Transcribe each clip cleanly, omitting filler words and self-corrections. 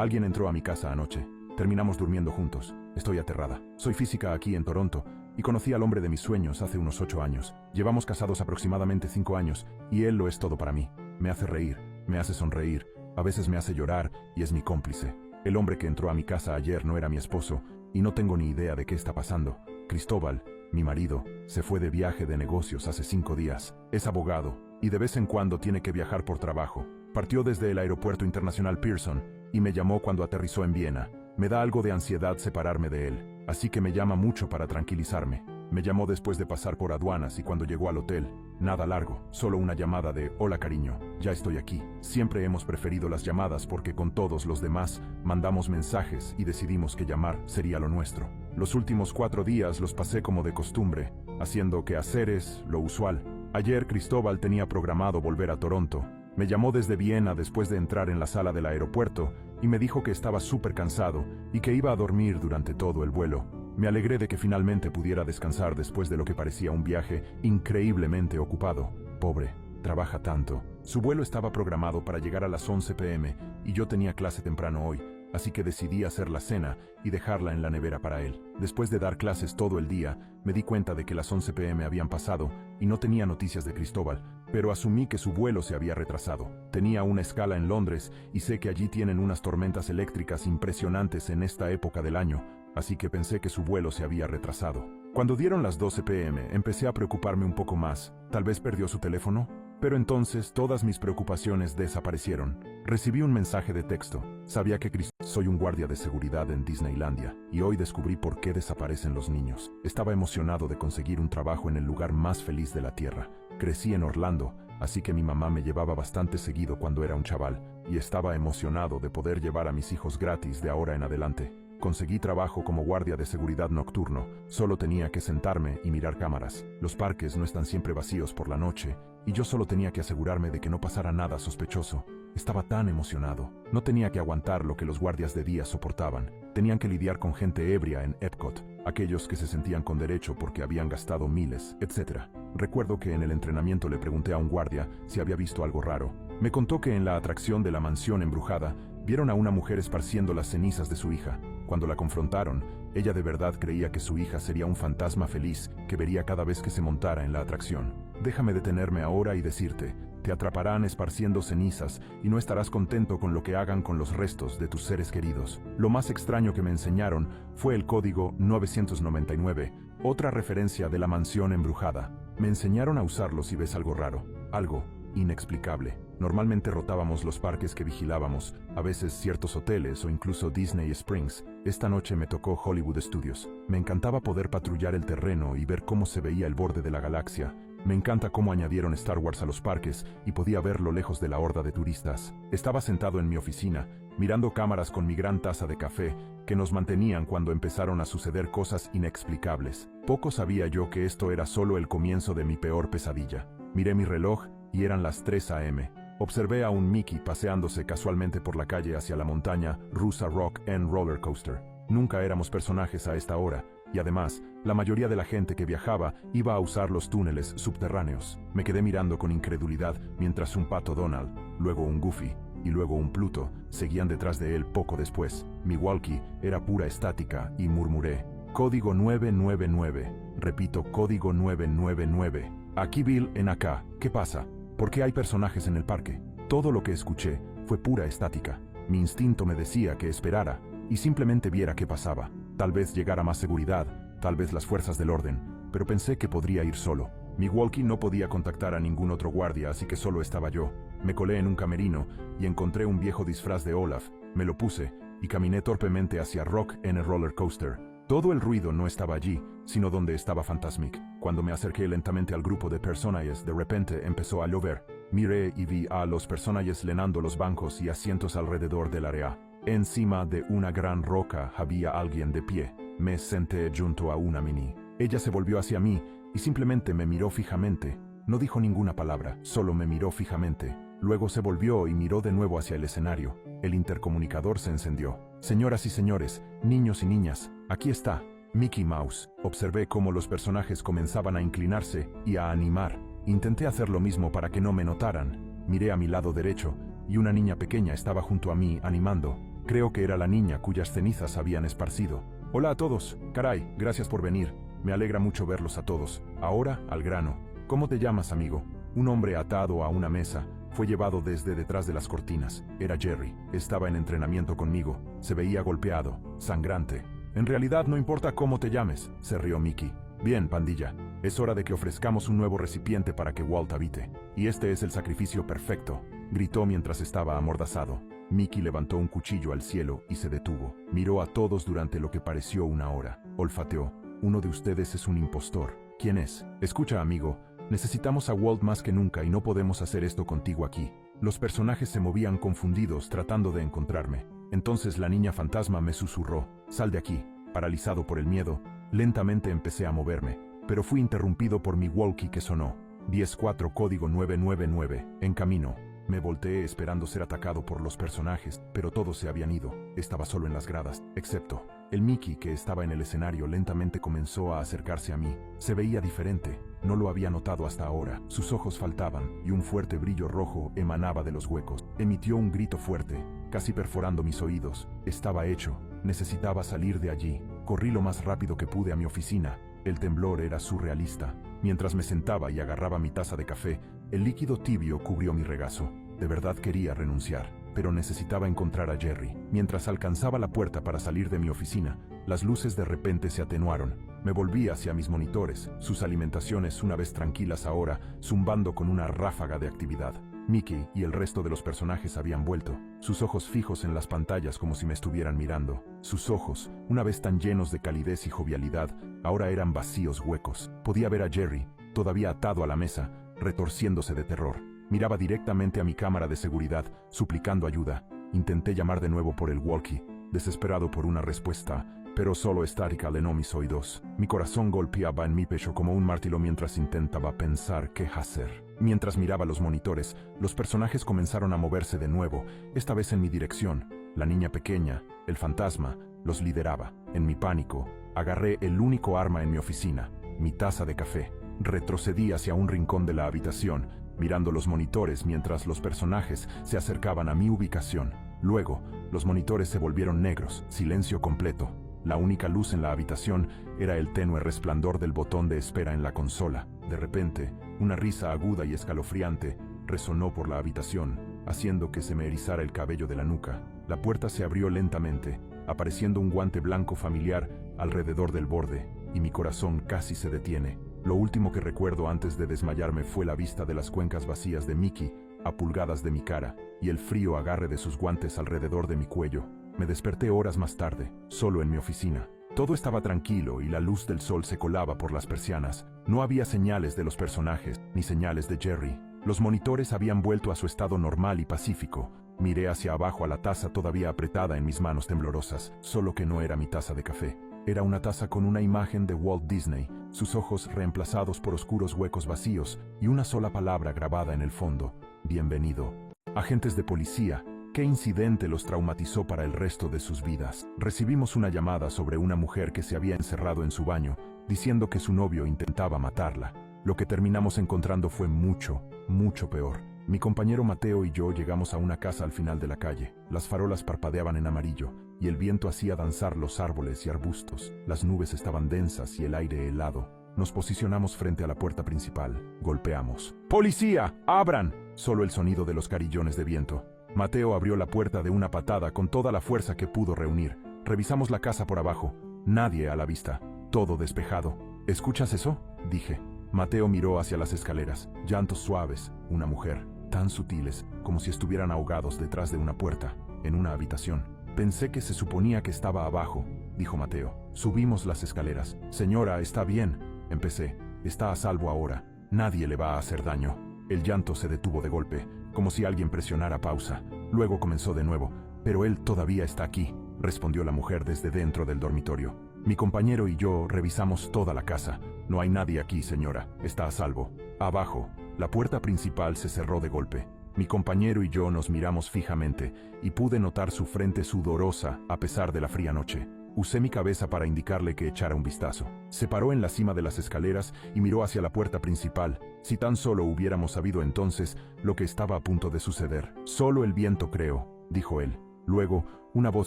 Alguien entró a mi casa anoche. Terminamos durmiendo juntos. Estoy aterrada. Soy física aquí en Toronto y conocí al hombre de mis sueños hace unos 8 años. Llevamos casados aproximadamente 5 años y él lo es todo para mí. Me hace reír, me hace sonreír, a veces me hace llorar y es mi cómplice. El hombre que entró a mi casa ayer no era mi esposo y no tengo ni idea de qué está pasando. Cristóbal, mi marido, se fue de viaje de negocios hace 5 días. Es abogado y de vez en cuando tiene que viajar por trabajo. Partió desde el aeropuerto internacional Pearson y me llamó cuando aterrizó en Viena. Me da algo de ansiedad separarme de él, así que me llama mucho para tranquilizarme. Me llamó después de pasar por aduanas y cuando llegó al hotel. Nada largo, solo una llamada de «Hola cariño, ya estoy aquí». Siempre hemos preferido las llamadas porque con todos los demás mandamos mensajes y decidimos que llamar sería lo nuestro. Los últimos 4 días los pasé como de costumbre, haciendo quehaceres, lo usual. Ayer Cristóbal tenía programado volver a Toronto. Me llamó desde Viena después de entrar en la sala del aeropuerto y me dijo que estaba súper cansado y que iba a dormir durante todo el vuelo. Me alegré de que finalmente pudiera descansar después de lo que parecía un viaje increíblemente ocupado. Pobre, trabaja tanto. Su vuelo estaba programado para llegar a las 11 p.m. y yo tenía clase temprano hoy, así que decidí hacer la cena y dejarla en la nevera para él. Después de dar clases todo el día, me di cuenta de que las 11 p.m. habían pasado y no tenía noticias de Cristóbal, pero asumí que su vuelo se había retrasado. Tenía una escala en Londres y sé que allí tienen unas tormentas eléctricas impresionantes en esta época del año, así que pensé que su vuelo se había retrasado. Cuando dieron las 12 p.m. empecé a preocuparme un poco más. ¿Tal vez perdió su teléfono? Pero entonces todas mis preocupaciones desaparecieron. Recibí un mensaje de texto. Sabía que soy un guardia de seguridad en Disneylandia y hoy descubrí por qué desaparecen los niños. Estaba emocionado de conseguir un trabajo en el lugar más feliz de la tierra. Crecí en Orlando, así que mi mamá me llevaba bastante seguido cuando era un chaval y estaba emocionado de poder llevar a mis hijos gratis de ahora en adelante. Conseguí trabajo como guardia de seguridad nocturno. Solo tenía que sentarme y mirar cámaras. Los parques no están siempre vacíos por la noche y yo solo tenía que asegurarme de que no pasara nada sospechoso. Estaba tan emocionado. No tenía que aguantar lo que los guardias de día soportaban. Tenían que lidiar con gente ebria en Epcot, aquellos que se sentían con derecho porque habían gastado miles, etc. Recuerdo que en el entrenamiento le pregunté a un guardia si había visto algo raro. Me contó que en la atracción de la mansión embrujada vieron a una mujer esparciendo las cenizas de su hija. Cuando la confrontaron, ella de verdad creía que su hija sería un fantasma feliz que vería cada vez que se montara en la atracción. Déjame detenerme ahora y decirte, te atraparán esparciendo cenizas y no estarás contento con lo que hagan con los restos de tus seres queridos. Lo más extraño que me enseñaron fue el código 999, otra referencia de la mansión embrujada. Me enseñaron a usarlo si ves algo raro, algo inexplicable. Normalmente rotábamos los parques que vigilábamos, a veces ciertos hoteles o incluso Disney Springs. Esta noche me tocó Hollywood Studios. Me encantaba poder patrullar el terreno y ver cómo se veía el borde de la galaxia. Me encanta cómo añadieron Star Wars a los parques y podía verlo lejos de la horda de turistas. Estaba sentado en mi oficina, mirando cámaras con mi gran taza de café, que nos mantenían cuando empezaron a suceder cosas inexplicables. Poco sabía yo que esto era solo el comienzo de mi peor pesadilla. Miré mi reloj y eran las 3 a.m. Observé a un Mickey paseándose casualmente por la calle hacia la montaña rusa Rock and Roller Coaster. Nunca éramos personajes a esta hora, y además, la mayoría de la gente que viajaba iba a usar los túneles subterráneos. Me quedé mirando con incredulidad mientras un pato Donald, luego un Goofy y luego un Pluto seguían detrás de él poco después. Mi walkie era pura estática y murmuré, código 999. Repito, código 999. Aquí Bill en acá. ¿Qué pasa? ¿Por qué hay personajes en el parque? Todo lo que escuché fue pura estática. Mi instinto me decía que esperara y simplemente viera qué pasaba. Tal vez llegara más seguridad, tal vez las fuerzas del orden, pero pensé que podría ir solo. Mi walkie no podía contactar a ningún otro guardia, así que solo estaba yo. Me colé en un camerino y encontré un viejo disfraz de Olaf. Me lo puse y caminé torpemente hacia Rock and Roller Coaster. Todo el ruido no estaba allí, sino donde estaba Fantasmic. Cuando me acerqué lentamente al grupo de personajes, de repente empezó a llover. Miré y vi a los personajes llenando los bancos y asientos alrededor del área. Encima de una gran roca había alguien de pie. Me senté junto a una mini. Ella se volvió hacia mí y simplemente me miró fijamente. No dijo ninguna palabra, solo me miró fijamente. Luego se volvió y miró de nuevo hacia el escenario. El intercomunicador se encendió. Señoras y señores, niños y niñas, aquí está Mickey Mouse. Observé cómo los personajes comenzaban a inclinarse y a animar. Intenté hacer lo mismo para que no me notaran. Miré a mi lado derecho y una niña pequeña estaba junto a mí animando. Creo que era la niña cuyas cenizas habían esparcido. Hola a todos. Caray, gracias por venir. Me alegra mucho verlos a todos. Ahora, al grano. ¿Cómo te llamas, amigo? Un hombre atado a una mesa fue llevado desde detrás de las cortinas. Era Jerry. Estaba en entrenamiento conmigo. Se veía golpeado, sangrante. En realidad no importa cómo te llames, se rió Mickey. Bien, pandilla. Es hora de que ofrezcamos un nuevo recipiente para que Walt habite. Y este es el sacrificio perfecto, gritó mientras estaba amordazado. Mickey levantó un cuchillo al cielo y se detuvo. Miró a todos durante lo que pareció una hora. Olfateó. Uno de ustedes es un impostor. ¿Quién es? Escucha, amigo. Necesitamos a Walt más que nunca y no podemos hacer esto contigo aquí. Los personajes se movían confundidos tratando de encontrarme. Entonces la niña fantasma me susurró. Sal de aquí. Paralizado por el miedo, lentamente empecé a moverme, pero fui interrumpido por mi walkie que sonó. 10-4 código 999. En camino. Me volteé esperando ser atacado por los personajes, pero todos se habían ido. Estaba solo en las gradas, excepto el Mickey que estaba en el escenario. Lentamente comenzó a acercarse a mí. Se veía diferente. No lo había notado hasta ahora. Sus ojos faltaban y un fuerte brillo rojo emanaba de los huecos. Emitió un grito fuerte, casi perforando mis oídos. Estaba hecho. Necesitaba salir de allí. Corrí lo más rápido que pude a mi oficina. El temblor era surrealista. Mientras me sentaba y agarraba mi taza de café, el líquido tibio cubrió mi regazo. De verdad quería renunciar, pero necesitaba encontrar a Jerry. Mientras alcanzaba la puerta para salir de mi oficina, las luces de repente se atenuaron. Me volví hacia mis monitores, sus alimentaciones una vez tranquilas ahora, zumbando con una ráfaga de actividad. Mickey y el resto de los personajes habían vuelto, sus ojos fijos en las pantallas como si me estuvieran mirando. Sus ojos, una vez tan llenos de calidez y jovialidad, ahora eran vacíos huecos. Podía ver a Jerry, todavía atado a la mesa, retorciéndose de terror. Miraba directamente a mi cámara de seguridad, suplicando ayuda. Intenté llamar de nuevo por el walkie, desesperado por una respuesta, pero solo estática llenó mis oídos. Mi corazón golpeaba en mi pecho como un martillo mientras intentaba pensar qué hacer. Mientras miraba los monitores, los personajes comenzaron a moverse de nuevo, esta vez en mi dirección. La niña pequeña, el fantasma, los lideraba. En mi pánico, agarré el único arma en mi oficina, mi taza de café. Retrocedí hacia un rincón de la habitación, mirando los monitores mientras los personajes se acercaban a mi ubicación. Luego, los monitores se volvieron negros, silencio completo. La única luz en la habitación era el tenue resplandor del botón de espera en la consola. De repente, una risa aguda y escalofriante resonó por la habitación, haciendo que se me erizara el cabello de la nuca. La puerta se abrió lentamente, apareciendo un guante blanco familiar alrededor del borde, y mi corazón casi se detiene. Lo último que recuerdo antes de desmayarme fue la vista de las cuencas vacías de Mickey a pulgadas de mi cara, y el frío agarre de sus guantes alrededor de mi cuello. Me desperté horas más tarde, solo en mi oficina. Todo estaba tranquilo y la luz del sol se colaba por las persianas. No había señales de los personajes, ni señales de Jerry. Los monitores habían vuelto a su estado normal y pacífico. Miré hacia abajo a la taza todavía apretada en mis manos temblorosas, solo que no era mi taza de café. Era una taza con una imagen de Walt Disney, sus ojos reemplazados por oscuros huecos vacíos y una sola palabra grabada en el fondo: bienvenido. Agentes de policía, ¿qué incidente los traumatizó para el resto de sus vidas? Recibimos una llamada sobre una mujer que se había encerrado en su baño, diciendo que su novio intentaba matarla. Lo que terminamos encontrando fue mucho, mucho peor. Mi compañero Mateo y yo llegamos a una casa al final de la calle. Las farolas parpadeaban en amarillo, y el viento hacía danzar los árboles y arbustos. Las nubes estaban densas y el aire helado. Nos posicionamos frente a la puerta principal. Golpeamos. ¡Policía! ¡Abran! Solo el sonido de los carillones de viento. Mateo abrió la puerta de una patada con toda la fuerza que pudo reunir. Revisamos la casa por abajo. Nadie a la vista. Todo despejado. ¿Escuchas eso?, dije. Mateo miró hacia las escaleras. Llantos suaves. Una mujer. Tan sutiles, como si estuvieran ahogados detrás de una puerta, en una habitación. Pensé que se suponía que estaba abajo, dijo Mateo. Subimos las escaleras. Señora, está bien. Empecé. Está a salvo ahora. Nadie le va a hacer daño. El llanto se detuvo de golpe, como si alguien presionara pausa. Luego comenzó de nuevo. Pero él todavía está aquí, respondió la mujer desde dentro del dormitorio. Mi compañero y yo revisamos toda la casa. No hay nadie aquí, señora. Está a salvo. Abajo. La puerta principal se cerró de golpe. Mi compañero y yo nos miramos fijamente, y pude notar su frente sudorosa a pesar de la fría noche. Usé mi cabeza para indicarle que echara un vistazo. Se paró en la cima de las escaleras y miró hacia la puerta principal. Si tan solo hubiéramos sabido entonces lo que estaba a punto de suceder. Solo el viento, creo, dijo él. Luego, una voz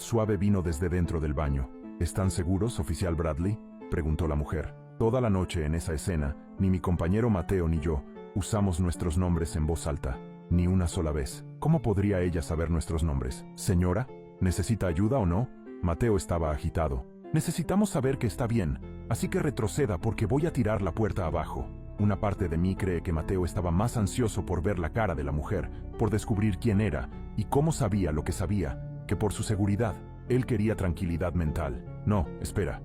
suave vino desde dentro del baño. ¿Están seguros, oficial Bradley?, preguntó la mujer. Toda la noche en esa escena, ni mi compañero Mateo ni yo usamos nuestros nombres en voz alta, ni una sola vez. ¿Cómo podría ella saber nuestros nombres? Señora, ¿necesita ayuda o no? Mateo estaba agitado. Necesitamos saber que está bien, así que retroceda porque voy a tirar la puerta abajo. Una parte de mí cree que Mateo estaba más ansioso por ver la cara de la mujer, por descubrir quién era y cómo sabía lo que sabía, que por su seguridad. Él quería tranquilidad mental. No, espera,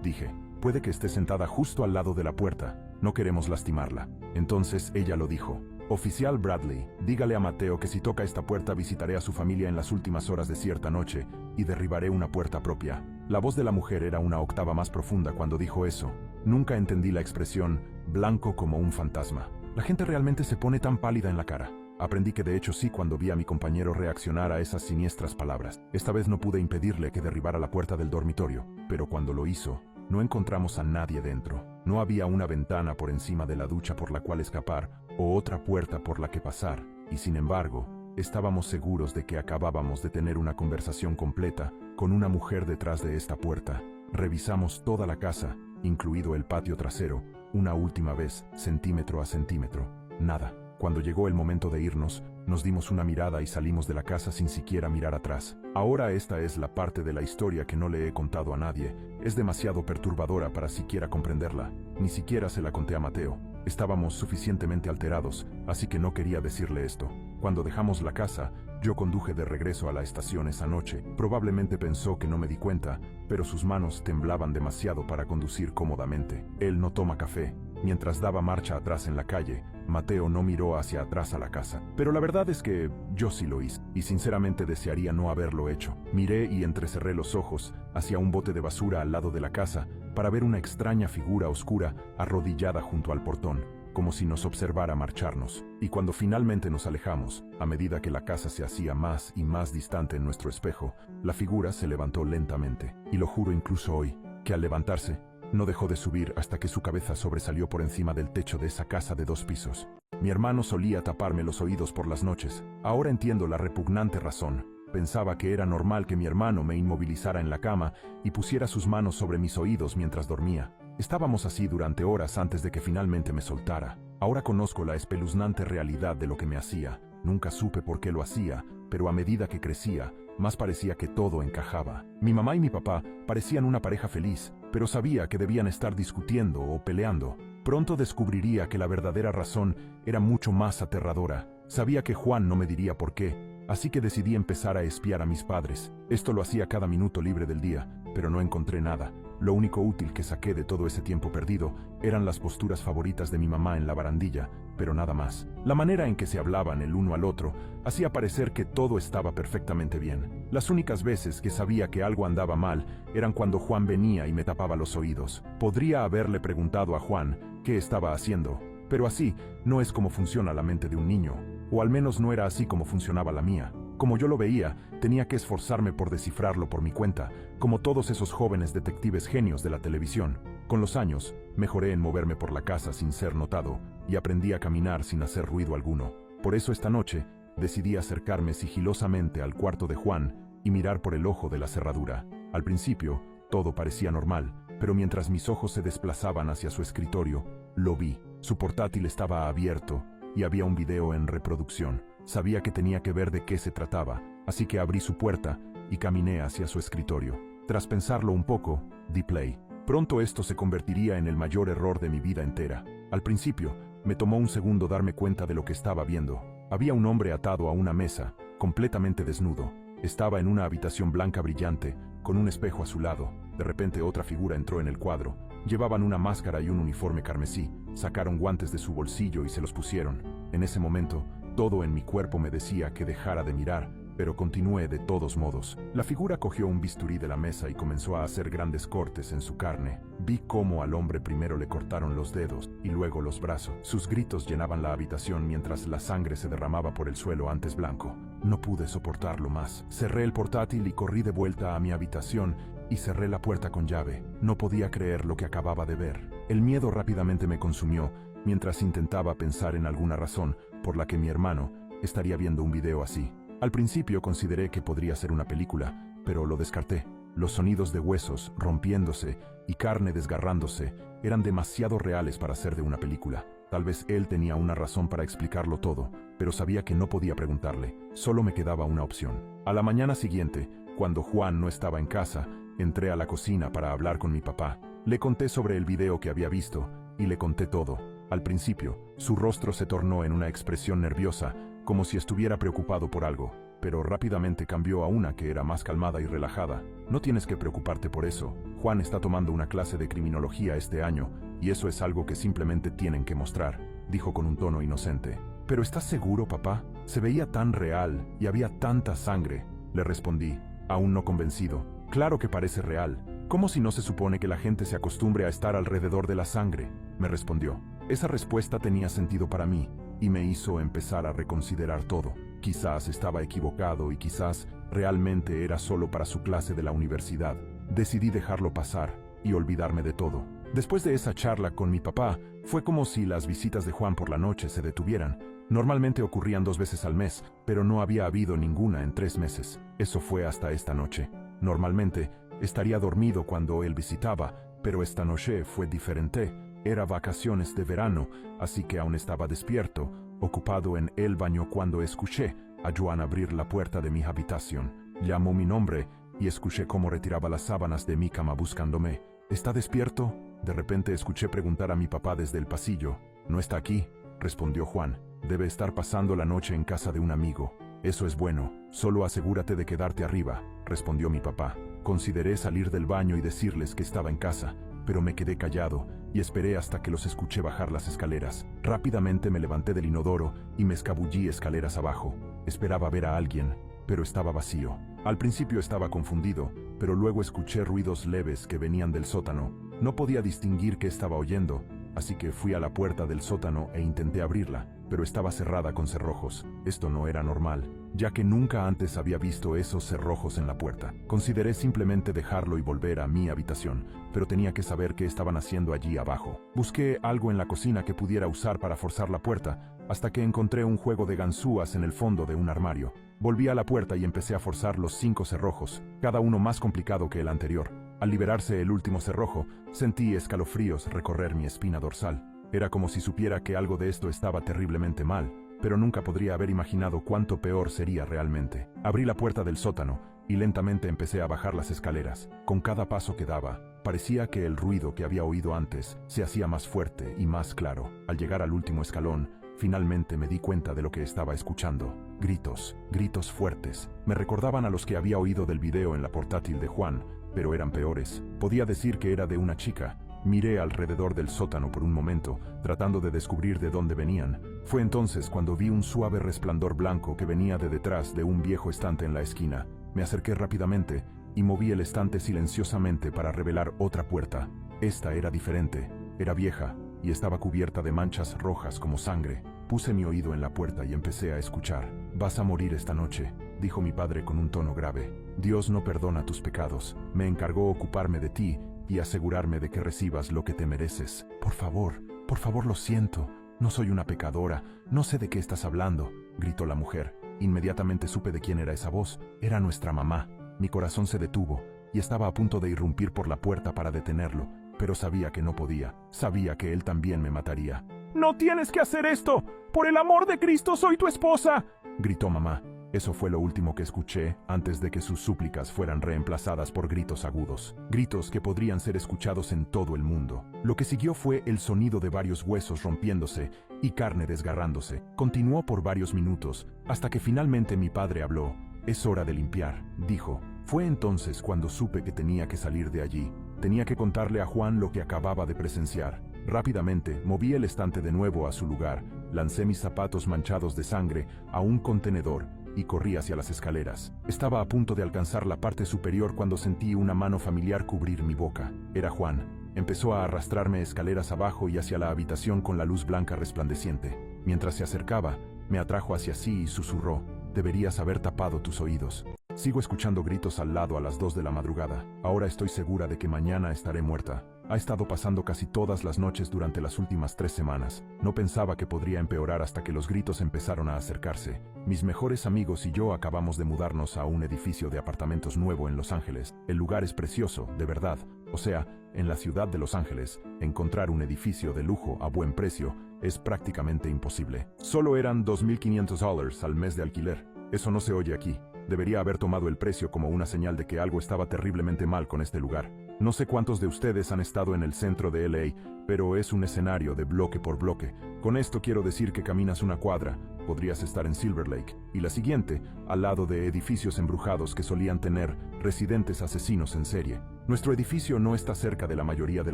dije. Puede que esté sentada justo al lado de la puerta. No queremos lastimarla. Entonces ella lo dijo. Oficial Bradley, dígale a Mateo que si toca esta puerta visitaré a su familia en las últimas horas de cierta noche y derribaré una puerta propia. La voz de la mujer era una octava más profunda cuando dijo eso. Nunca entendí la expresión blanco como un fantasma. La gente realmente se pone tan pálida en la cara. Aprendí que de hecho sí cuando vi a mi compañero reaccionar a esas siniestras palabras. Esta vez no pude impedirle que derribara la puerta del dormitorio, pero cuando lo hizo, no encontramos a nadie dentro. No había una ventana por encima de la ducha por la cual escapar o otra puerta por la que pasar, y sin embargo, estábamos seguros de que acabábamos de tener una conversación completa con una mujer detrás de esta puerta. Revisamos toda la casa, incluido el patio trasero, una última vez, centímetro a centímetro. Nada. Cuando llegó el momento de irnos, nos dimos una mirada y salimos de la casa sin siquiera mirar atrás. Ahora esta es la parte de la historia que no le he contado a nadie. Es demasiado perturbadora para siquiera comprenderla. Ni siquiera se la conté a Mateo. Estábamos suficientemente alterados, así que no quería decirle esto. Cuando dejamos la casa, yo conduje de regreso a la estación esa noche. Probablemente pensó que no me di cuenta, pero sus manos temblaban demasiado para conducir cómodamente. Él no toma café. Mientras daba marcha atrás en la calle, Mateo no miró hacia atrás a la casa. Pero la verdad es que yo sí lo hice, y sinceramente desearía no haberlo hecho. Miré y entrecerré los ojos hacia un bote de basura al lado de la casa para ver una extraña figura oscura arrodillada junto al portón, como si nos observara marcharnos. Y cuando finalmente nos alejamos, a medida que la casa se hacía más y más distante en nuestro espejo, la figura se levantó lentamente. Y lo juro incluso hoy, que al levantarse, no dejó de subir hasta que su cabeza sobresalió por encima del techo de esa casa de 2 pisos. Mi hermano solía taparme los oídos por las noches. Ahora entiendo la repugnante razón. Pensaba que era normal que mi hermano me inmovilizara en la cama y pusiera sus manos sobre mis oídos mientras dormía. Estábamos así durante horas antes de que finalmente me soltara. Ahora conozco la espeluznante realidad de lo que me hacía. Nunca supe por qué lo hacía, pero a medida que crecía, más parecía que todo encajaba. Mi mamá y mi papá parecían una pareja feliz, pero sabía que debían estar discutiendo o peleando. Pronto descubriría que la verdadera razón era mucho más aterradora. Sabía que Juan no me diría por qué, así que decidí empezar a espiar a mis padres. Esto lo hacía cada minuto libre del día, pero no encontré nada. Lo único útil que saqué de todo ese tiempo perdido eran las posturas favoritas de mi mamá en la barandilla, pero nada más. La manera en que se hablaban el uno al otro hacía parecer que todo estaba perfectamente bien. Las únicas veces que sabía que algo andaba mal eran cuando Juan venía y me tapaba los oídos. Podría haberle preguntado a Juan qué estaba haciendo, pero así no es como funciona la mente de un niño, o al menos no era así como funcionaba la mía. Como yo lo veía, tenía que esforzarme por descifrarlo por mi cuenta, como todos esos jóvenes detectives genios de la televisión. Con los años, mejoré en moverme por la casa sin ser notado y aprendí a caminar sin hacer ruido alguno. Por eso esta noche, decidí acercarme sigilosamente al cuarto de Juan y mirar por el ojo de la cerradura. Al principio, todo parecía normal, pero mientras mis ojos se desplazaban hacia su escritorio, lo vi. Su portátil estaba abierto y había un video en reproducción. Sabía que tenía que ver de qué se trataba, así que abrí su puerta y caminé hacia su escritorio. Tras pensarlo un poco, di play. Pronto esto se convertiría en el mayor error de mi vida entera. Al principio, me tomó un segundo darme cuenta de lo que estaba viendo. Había un hombre atado a una mesa, completamente desnudo. Estaba en una habitación blanca brillante, con un espejo a su lado. De repente otra figura entró en el cuadro. Llevaban una máscara y un uniforme carmesí. Sacaron guantes de su bolsillo y se los pusieron. En ese momento, todo en mi cuerpo me decía que dejara de mirar, pero continué de todos modos. La figura cogió un bisturí de la mesa y comenzó a hacer grandes cortes en su carne. Vi cómo al hombre primero le cortaron los dedos y luego los brazos. Sus gritos llenaban la habitación mientras la sangre se derramaba por el suelo antes blanco. No pude soportarlo más. Cerré el portátil y corrí de vuelta a mi habitación y cerré la puerta con llave. No podía creer lo que acababa de ver. El miedo rápidamente me consumió mientras intentaba pensar en alguna razón por la que mi hermano estaría viendo un video así. Al principio consideré que podría ser una película, pero lo descarté. Los sonidos de huesos rompiéndose y carne desgarrándose eran demasiado reales para ser de una película. Tal vez él tenía una razón para explicarlo todo, pero sabía que no podía preguntarle. Solo me quedaba una opción. A la mañana siguiente, cuando Juan no estaba en casa, entré a la cocina para hablar con mi papá. Le conté sobre el video que había visto y le conté todo. Al principio, su rostro se tornó en una expresión nerviosa, como si estuviera preocupado por algo, pero rápidamente cambió a una que era más calmada y relajada. No tienes que preocuparte por eso. Juan está tomando una clase de criminología este año, y eso es algo que simplemente tienen que mostrar, dijo con un tono inocente. ¿Pero estás seguro, papá? Se veía tan real y había tanta sangre, le respondí, aún no convencido. Claro que parece real. ¿Cómo si no se supone que la gente se acostumbre a estar alrededor de la sangre?, me respondió. Esa respuesta tenía sentido para mí, y me hizo empezar a reconsiderar todo. Quizás estaba equivocado y quizás realmente era solo para su clase de la universidad. Decidí dejarlo pasar y olvidarme de todo. Después de esa charla con mi papá, fue como si las visitas de Juan por la noche se detuvieran. Normalmente ocurrían 2 veces al mes, pero no había habido ninguna en 3 meses. Eso fue hasta esta noche. Normalmente estaría dormido cuando él visitaba, pero esta noche fue diferente. Era vacaciones de verano, así que aún estaba despierto, ocupado en el baño cuando escuché a Joan abrir la puerta de mi habitación. Llamó mi nombre y escuché cómo retiraba las sábanas de mi cama buscándome. ¿Está despierto?, de repente escuché preguntar a mi papá desde el pasillo. No está aquí, respondió Juan. Debe estar pasando la noche en casa de un amigo. Eso es bueno, solo asegúrate de quedarte arriba, respondió mi papá. Consideré salir del baño y decirles que estaba en casa, pero me quedé callado y esperé hasta que los escuché bajar las escaleras. Rápidamente me levanté del inodoro y me escabullí escaleras abajo. Esperaba ver a alguien, pero estaba vacío. Al principio estaba confundido, pero luego escuché ruidos leves que venían del sótano. No podía distinguir qué estaba oyendo, así que fui a la puerta del sótano e intenté abrirla, pero estaba cerrada con cerrojos. Esto no era normal, ya que nunca antes había visto esos cerrojos en la puerta. Consideré simplemente dejarlo y volver a mi habitación, pero tenía que saber qué estaban haciendo allí abajo. Busqué algo en la cocina que pudiera usar para forzar la puerta, hasta que encontré un juego de ganzúas en el fondo de un armario. Volví a la puerta y empecé a forzar los 5 cerrojos, cada uno más complicado que el anterior. Al liberarse el último cerrojo, sentí escalofríos recorrer mi espina dorsal. Era como si supiera que algo de esto estaba terriblemente mal, pero nunca podría haber imaginado cuánto peor sería realmente. Abrí la puerta del sótano y lentamente empecé a bajar las escaleras. Con cada paso que daba, parecía que el ruido que había oído antes se hacía más fuerte y más claro. Al llegar al último escalón, finalmente me di cuenta de lo que estaba escuchando. Gritos fuertes. Me recordaban a los que había oído del video en la portátil de Juan, pero eran peores. Podía decir que era de una chica. Miré alrededor del sótano por un momento, tratando de descubrir de dónde venían. Fue entonces cuando vi un suave resplandor blanco que venía de detrás de un viejo estante en la esquina. Me acerqué rápidamente y moví el estante silenciosamente para revelar otra puerta. Esta era diferente, era vieja y estaba cubierta de manchas rojas como sangre. Puse mi oído en la puerta y empecé a escuchar. Vas a morir esta noche, dijo mi padre con un tono grave. Dios no perdona tus pecados. Me encargó ocuparme de ti y asegurarme de que recibas lo que te mereces. Por favor, lo siento. No soy una pecadora. No sé de qué estás hablando, gritó la mujer. Inmediatamente supe de quién era esa voz. Era nuestra mamá. Mi corazón se detuvo y estaba a punto de irrumpir por la puerta para detenerlo, pero sabía que no podía. Sabía que él también me mataría. ¡No tienes que hacer esto! ¡Por el amor de Cristo, soy tu esposa!, gritó mamá. Eso fue lo último que escuché antes de que sus súplicas fueran reemplazadas por gritos agudos. Gritos que podrían ser escuchados en todo el mundo. Lo que siguió fue el sonido de varios huesos rompiéndose y carne desgarrándose. Continuó por varios minutos, hasta que finalmente mi padre habló. Es hora de limpiar, dijo. Fue entonces cuando supe que tenía que salir de allí. Tenía que contarle a Juan lo que acababa de presenciar. Rápidamente, moví el estante de nuevo a su lugar, lancé mis zapatos manchados de sangre a un contenedor y corrí hacia las escaleras. Estaba a punto de alcanzar la parte superior cuando sentí una mano familiar cubrir mi boca. Era Juan. Empezó a arrastrarme escaleras abajo y hacia la habitación con la luz blanca resplandeciente. Mientras se acercaba, me atrajo hacia sí y susurró: deberías haber tapado tus oídos. Sigo escuchando gritos al lado a las 2 de la madrugada. Ahora estoy segura de que mañana estaré muerta. Ha estado pasando casi todas las noches durante las últimas 3 semanas. No pensaba que podría empeorar hasta que los gritos empezaron a acercarse. Mis mejores amigos y yo acabamos de mudarnos a un edificio de apartamentos nuevo en Los Ángeles. El lugar es precioso, de verdad. O sea, en la ciudad de Los Ángeles, encontrar un edificio de lujo a buen precio es prácticamente imposible. Solo eran $2,500 al mes de alquiler. Eso no se oye aquí. Debería haber tomado el precio como una señal de que algo estaba terriblemente mal con este lugar. No sé cuántos de ustedes han estado en el centro de LA, pero es un escenario de bloque por bloque. Con esto quiero decir que caminas una cuadra, podrías estar en Silver Lake, y la siguiente, al lado de edificios embrujados que solían tener residentes asesinos en serie. Nuestro edificio no está cerca de la mayoría de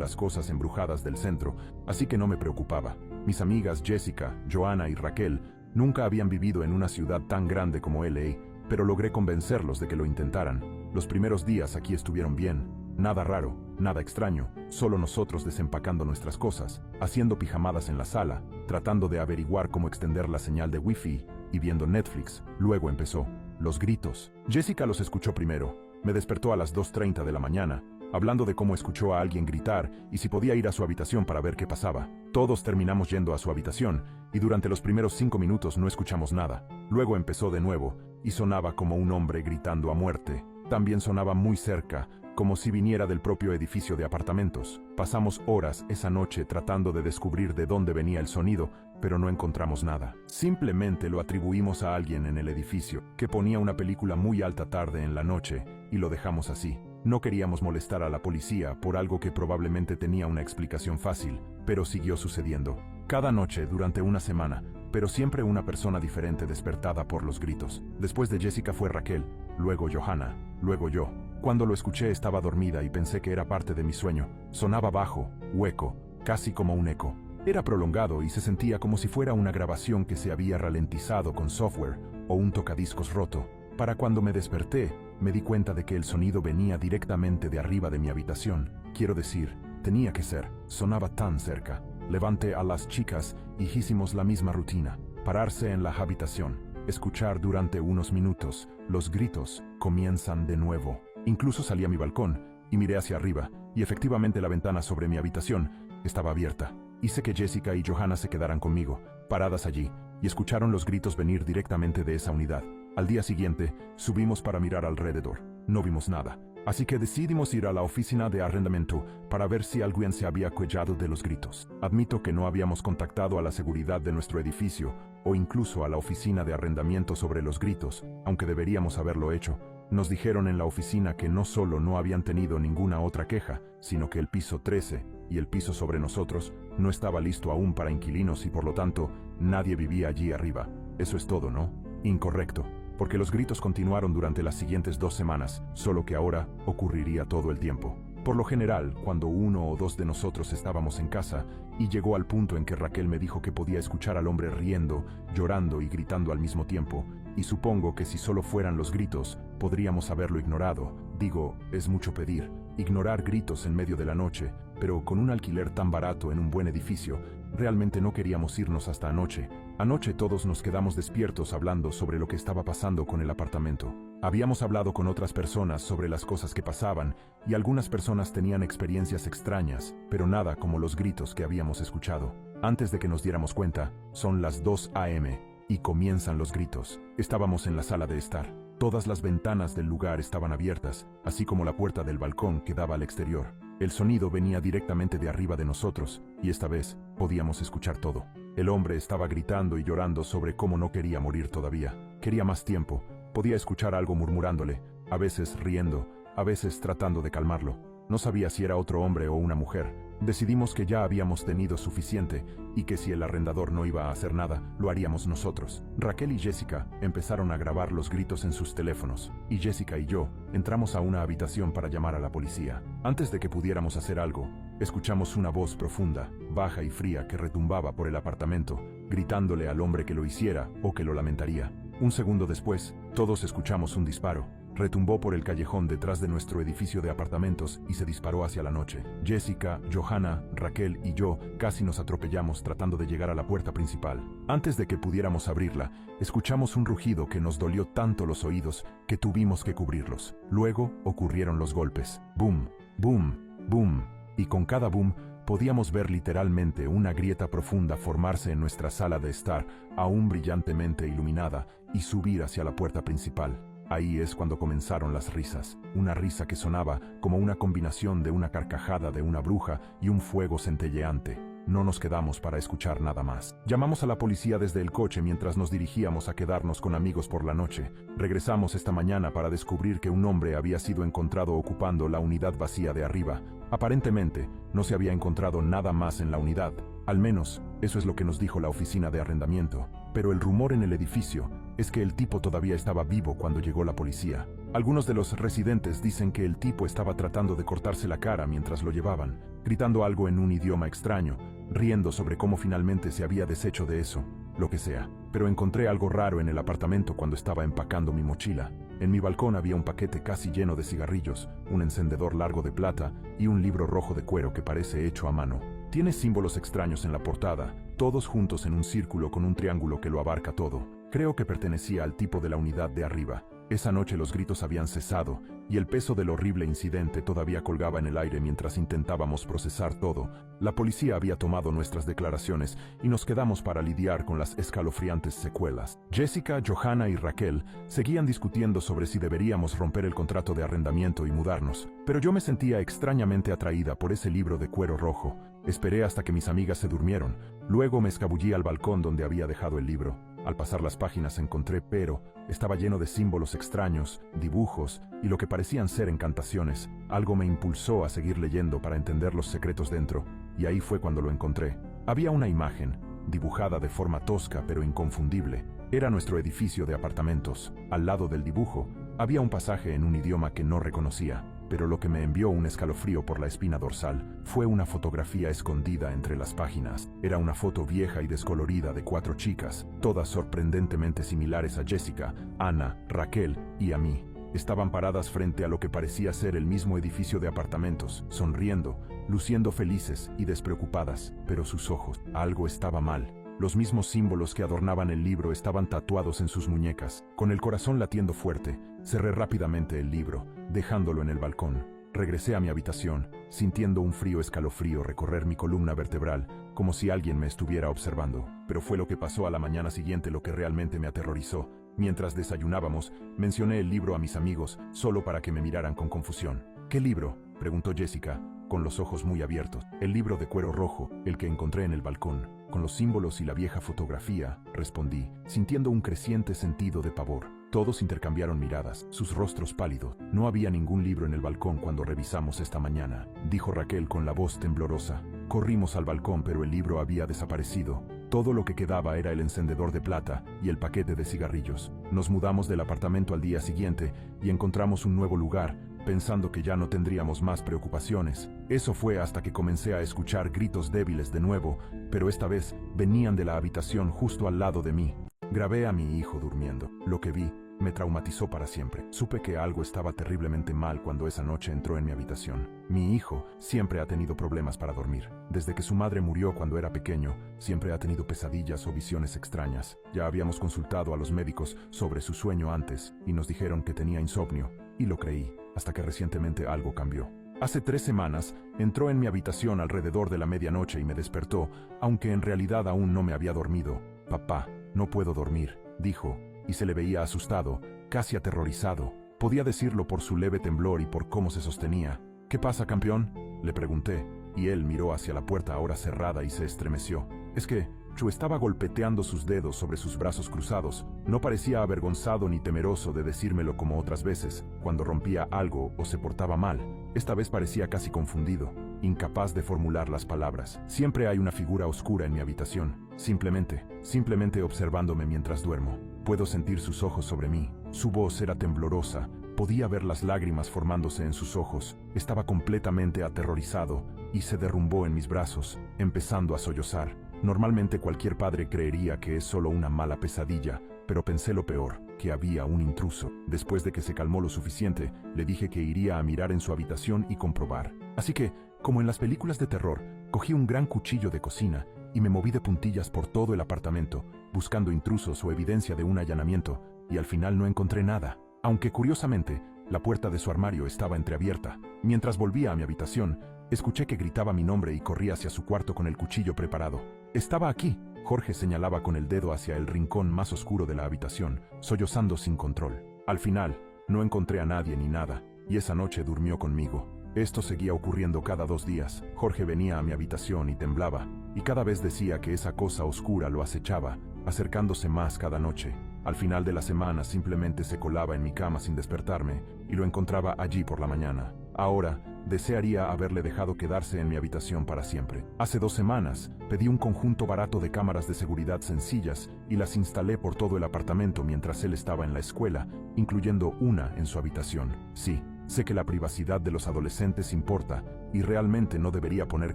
las cosas embrujadas del centro, así que no me preocupaba. Mis amigas Jessica, Joanna y Raquel nunca habían vivido en una ciudad tan grande como LA, pero logré convencerlos de que lo intentaran. Los primeros días aquí estuvieron bien. Nada raro, nada extraño, solo nosotros desempacando nuestras cosas, haciendo pijamadas en la sala, tratando de averiguar cómo extender la señal de Wi-Fi y viendo Netflix. Luego empezó. Los gritos. Jessica los escuchó primero. Me despertó a las 2:30 de la mañana, hablando de cómo escuchó a alguien gritar y si podía ir a su habitación para ver qué pasaba. Todos terminamos yendo a su habitación, y durante los primeros 5 minutos no escuchamos nada. Luego empezó de nuevo, y sonaba como un hombre gritando a muerte. También sonaba muy cerca, como si viniera del propio edificio de apartamentos. Pasamos horas esa noche tratando de descubrir de dónde venía el sonido, pero no encontramos nada. Simplemente lo atribuimos a alguien en el edificio, que ponía una película muy alta tarde en la noche, y lo dejamos así. No queríamos molestar a la policía por algo que probablemente tenía una explicación fácil, pero siguió sucediendo. Cada noche durante una semana, pero siempre una persona diferente despertada por los gritos. Después de Jessica fue Raquel, luego Johanna, luego yo. Cuando lo escuché estaba dormida y pensé que era parte de mi sueño. Sonaba bajo, hueco, casi como un eco. Era prolongado y se sentía como si fuera una grabación que se había ralentizado con software o un tocadiscos roto. Para cuando me desperté, me di cuenta de que el sonido venía directamente de arriba de mi habitación. Quiero decir, tenía que ser. Sonaba tan cerca. Levanté a las chicas y hicimos la misma rutina. Pararse en la habitación. Escuchar durante unos minutos. Los gritos comienzan de nuevo. Incluso salí a mi balcón y miré hacia arriba, y efectivamente la ventana sobre mi habitación estaba abierta. Hice que Jessica y Johanna se quedaran conmigo, paradas allí, y escucharon los gritos venir directamente de esa unidad. Al día siguiente, subimos para mirar alrededor. No vimos nada, así que decidimos ir a la oficina de arrendamiento para ver si alguien se había quejado de los gritos. Admito que no habíamos contactado a la seguridad de nuestro edificio o incluso a la oficina de arrendamiento sobre los gritos, aunque deberíamos haberlo hecho. Nos dijeron en la oficina que no solo no habían tenido ninguna otra queja, sino que el piso 13 y el piso sobre nosotros no estaba listo aún para inquilinos y por lo tanto nadie vivía allí arriba. Eso es todo, ¿no? Incorrecto, porque los gritos continuaron durante las siguientes 2 semanas, solo que ahora ocurriría todo el tiempo. Por lo general, cuando 1 o 2 de nosotros estábamos en casa, y llegó al punto en que Raquel me dijo que podía escuchar al hombre riendo, llorando y gritando al mismo tiempo, y supongo que si solo fueran los gritos, podríamos haberlo ignorado. Digo, es mucho pedir, ignorar gritos en medio de la noche, pero con un alquiler tan barato en un buen edificio, realmente no queríamos irnos hasta anoche. Anoche todos nos quedamos despiertos hablando sobre lo que estaba pasando con el apartamento. Habíamos hablado con otras personas sobre las cosas que pasaban, y algunas personas tenían experiencias extrañas, pero nada como los gritos que habíamos escuchado. Antes de que nos diéramos cuenta, son las 2 a.m., y comienzan los gritos. Estábamos en la sala de estar. Todas las ventanas del lugar estaban abiertas, así como la puerta del balcón que daba al exterior. El sonido venía directamente de arriba de nosotros, y esta vez podíamos escuchar todo. El hombre estaba gritando y llorando sobre cómo no quería morir todavía. Quería más tiempo. Podía escuchar algo murmurándole, a veces riendo, a veces tratando de calmarlo. No sabía si era otro hombre o una mujer. Decidimos que ya habíamos tenido suficiente y que si el arrendador no iba a hacer nada, lo haríamos nosotros. Raquel y Jessica empezaron a grabar los gritos en sus teléfonos, y Jessica y yo entramos a una habitación para llamar a la policía. Antes de que pudiéramos hacer algo, escuchamos una voz profunda, baja y fría que retumbaba por el apartamento, gritándole al hombre que lo hiciera o que lo lamentaría. Un segundo después, todos escuchamos un disparo. retumbó por el callejón detrás de nuestro edificio de apartamentos y se disparó hacia la noche. Jessica, Johanna, Raquel y yo casi nos atropellamos tratando de llegar a la puerta principal. Antes de que pudiéramos abrirla, escuchamos un rugido que nos dolió tanto los oídos que tuvimos que cubrirlos. Luego ocurrieron los golpes. Boom, boom, boom. Y con cada boom podíamos ver literalmente una grieta profunda formarse en nuestra sala de estar, aún brillantemente iluminada, y subir hacia la puerta principal. Ahí es cuando comenzaron las risas, una risa que sonaba como una combinación de una carcajada de una bruja y un fuego centelleante. No nos quedamos para escuchar nada más. Llamamos a la policía desde el coche mientras nos dirigíamos a quedarnos con amigos por la noche. Regresamos esta mañana para descubrir que un hombre había sido encontrado ocupando la unidad vacía de arriba. Aparentemente, no se había encontrado nada más en la unidad. Al menos, eso es lo que nos dijo la oficina de arrendamiento. Pero el rumor en el edificio es que el tipo todavía estaba vivo cuando llegó la policía. Algunos de los residentes dicen que el tipo estaba tratando de cortarse la cara mientras lo llevaban, gritando algo en un idioma extraño, riendo sobre cómo finalmente se había deshecho de eso, lo que sea. Pero encontré algo raro en el apartamento cuando estaba empacando mi mochila. En mi balcón había un paquete casi lleno de cigarrillos, un encendedor largo de plata y un libro rojo de cuero que parece hecho a mano. Tiene símbolos extraños en la portada, todos juntos en un círculo con un triángulo que lo abarca todo. Creo que pertenecía al tipo de la unidad de arriba. Esa noche los gritos habían cesado y el peso del horrible incidente todavía colgaba en el aire mientras intentábamos procesar todo. La policía había tomado nuestras declaraciones y nos quedamos para lidiar con las escalofriantes secuelas. Jessica, Johanna y Raquel seguían discutiendo sobre si deberíamos romper el contrato de arrendamiento y mudarnos, pero yo me sentía extrañamente atraída por ese libro de cuero rojo. Esperé hasta que mis amigas se durmieron, luego me escabullí al balcón donde había dejado el libro. Al pasar las páginas encontré, pero estaba lleno de símbolos extraños, dibujos y lo que parecían ser encantaciones. Algo me impulsó a seguir leyendo para entender los secretos dentro, y ahí fue cuando lo encontré. Había una imagen, dibujada de forma tosca pero inconfundible. Era nuestro edificio de apartamentos. Al lado del dibujo, había un pasaje en un idioma que no reconocía. Pero lo que me envió un escalofrío por la espina dorsal fue una fotografía escondida entre las páginas. Era una foto vieja y descolorida de 4 chicas, todas sorprendentemente similares a Jessica, Ana, Raquel y a mí. Estaban paradas frente a lo que parecía ser el mismo edificio de apartamentos, sonriendo, luciendo felices y despreocupadas, pero sus ojos, algo estaba mal. Los mismos símbolos que adornaban el libro estaban tatuados en sus muñecas. Con el corazón latiendo fuerte, cerré rápidamente el libro, dejándolo en el balcón. Regresé a mi habitación, sintiendo un frío escalofrío recorrer mi columna vertebral, como si alguien me estuviera observando. Pero fue lo que pasó a la mañana siguiente lo que realmente me aterrorizó. Mientras desayunábamos, mencioné el libro a mis amigos, solo para que me miraran con confusión. ¿Qué libro?, preguntó Jessica, con los ojos muy abiertos. El libro de cuero rojo, el que encontré en el balcón, con los símbolos y la vieja fotografía, respondí, sintiendo un creciente sentido de pavor. Todos intercambiaron miradas, sus rostros pálidos. No había ningún libro en el balcón cuando revisamos esta mañana, dijo Raquel con la voz temblorosa. Corrimos al balcón, pero el libro había desaparecido. Todo lo que quedaba era el encendedor de plata y el paquete de cigarrillos. Nos mudamos del apartamento al día siguiente y encontramos un nuevo lugar, pensando que ya no tendríamos más preocupaciones. Eso fue hasta que comencé a escuchar gritos débiles de nuevo, pero esta vez venían de la habitación justo al lado de mí. Grabé a mi hijo durmiendo. Lo que vi me traumatizó para siempre. Supe que algo estaba terriblemente mal cuando esa noche entró en mi habitación. Mi hijo siempre ha tenido problemas para dormir. Desde que su madre murió cuando era pequeño, siempre ha tenido pesadillas o visiones extrañas. Ya habíamos consultado a los médicos sobre su sueño antes y nos dijeron que tenía insomnio, y lo creí, hasta que recientemente algo cambió. Hace 3 semanas entró en mi habitación alrededor de la medianoche y me despertó, aunque en realidad aún no me había dormido. «Papá, no puedo dormir», dijo, y se le veía asustado, casi aterrorizado. Podía decirlo por su leve temblor y por cómo se sostenía. «¿Qué pasa, campeón?», le pregunté, y él miró hacia la puerta ahora cerrada y se estremeció. Es que Chu estaba golpeteando sus dedos sobre sus brazos cruzados. No parecía avergonzado ni temeroso de decírmelo como otras veces, cuando rompía algo o se portaba mal. Esta vez parecía casi confundido, incapaz de formular las palabras. Siempre hay una figura oscura en mi habitación, simplemente observándome mientras duermo. Puedo sentir sus ojos sobre mí. Su voz era temblorosa. Podía ver las lágrimas formándose en sus ojos. Estaba completamente aterrorizado y se derrumbó en mis brazos, empezando a sollozar. Normalmente cualquier padre creería que es solo una mala pesadilla, pero pensé lo peor. que había un intruso. Después de que se calmó lo suficiente, le dije que iría a mirar en su habitación y comprobar. Así que, como en las películas de terror, cogí un gran cuchillo de cocina y me moví de puntillas por todo el apartamento, buscando intrusos o evidencia de un allanamiento, y al final no encontré nada. Aunque curiosamente, la puerta de su armario estaba entreabierta. Mientras volvía a mi habitación, escuché que gritaba mi nombre y corrí hacia su cuarto con el cuchillo preparado. «Estaba aquí», Jorge señalaba con el dedo hacia el rincón más oscuro de la habitación, sollozando sin control. Al final, no encontré a nadie ni nada, y esa noche durmió conmigo. Esto seguía ocurriendo cada 2 días. Jorge venía a mi habitación y temblaba, y cada vez decía que esa cosa oscura lo acechaba, acercándose más cada noche. Al final de la semana simplemente se colaba en mi cama sin despertarme, y lo encontraba allí por la mañana. Ahora, desearía haberle dejado quedarse en mi habitación para siempre. Hace 2 semanas, pedí un conjunto barato de cámaras de seguridad sencillas y las instalé por todo el apartamento mientras él estaba en la escuela, incluyendo una en su habitación. Sí, sé que la privacidad de los adolescentes importa, y realmente no debería poner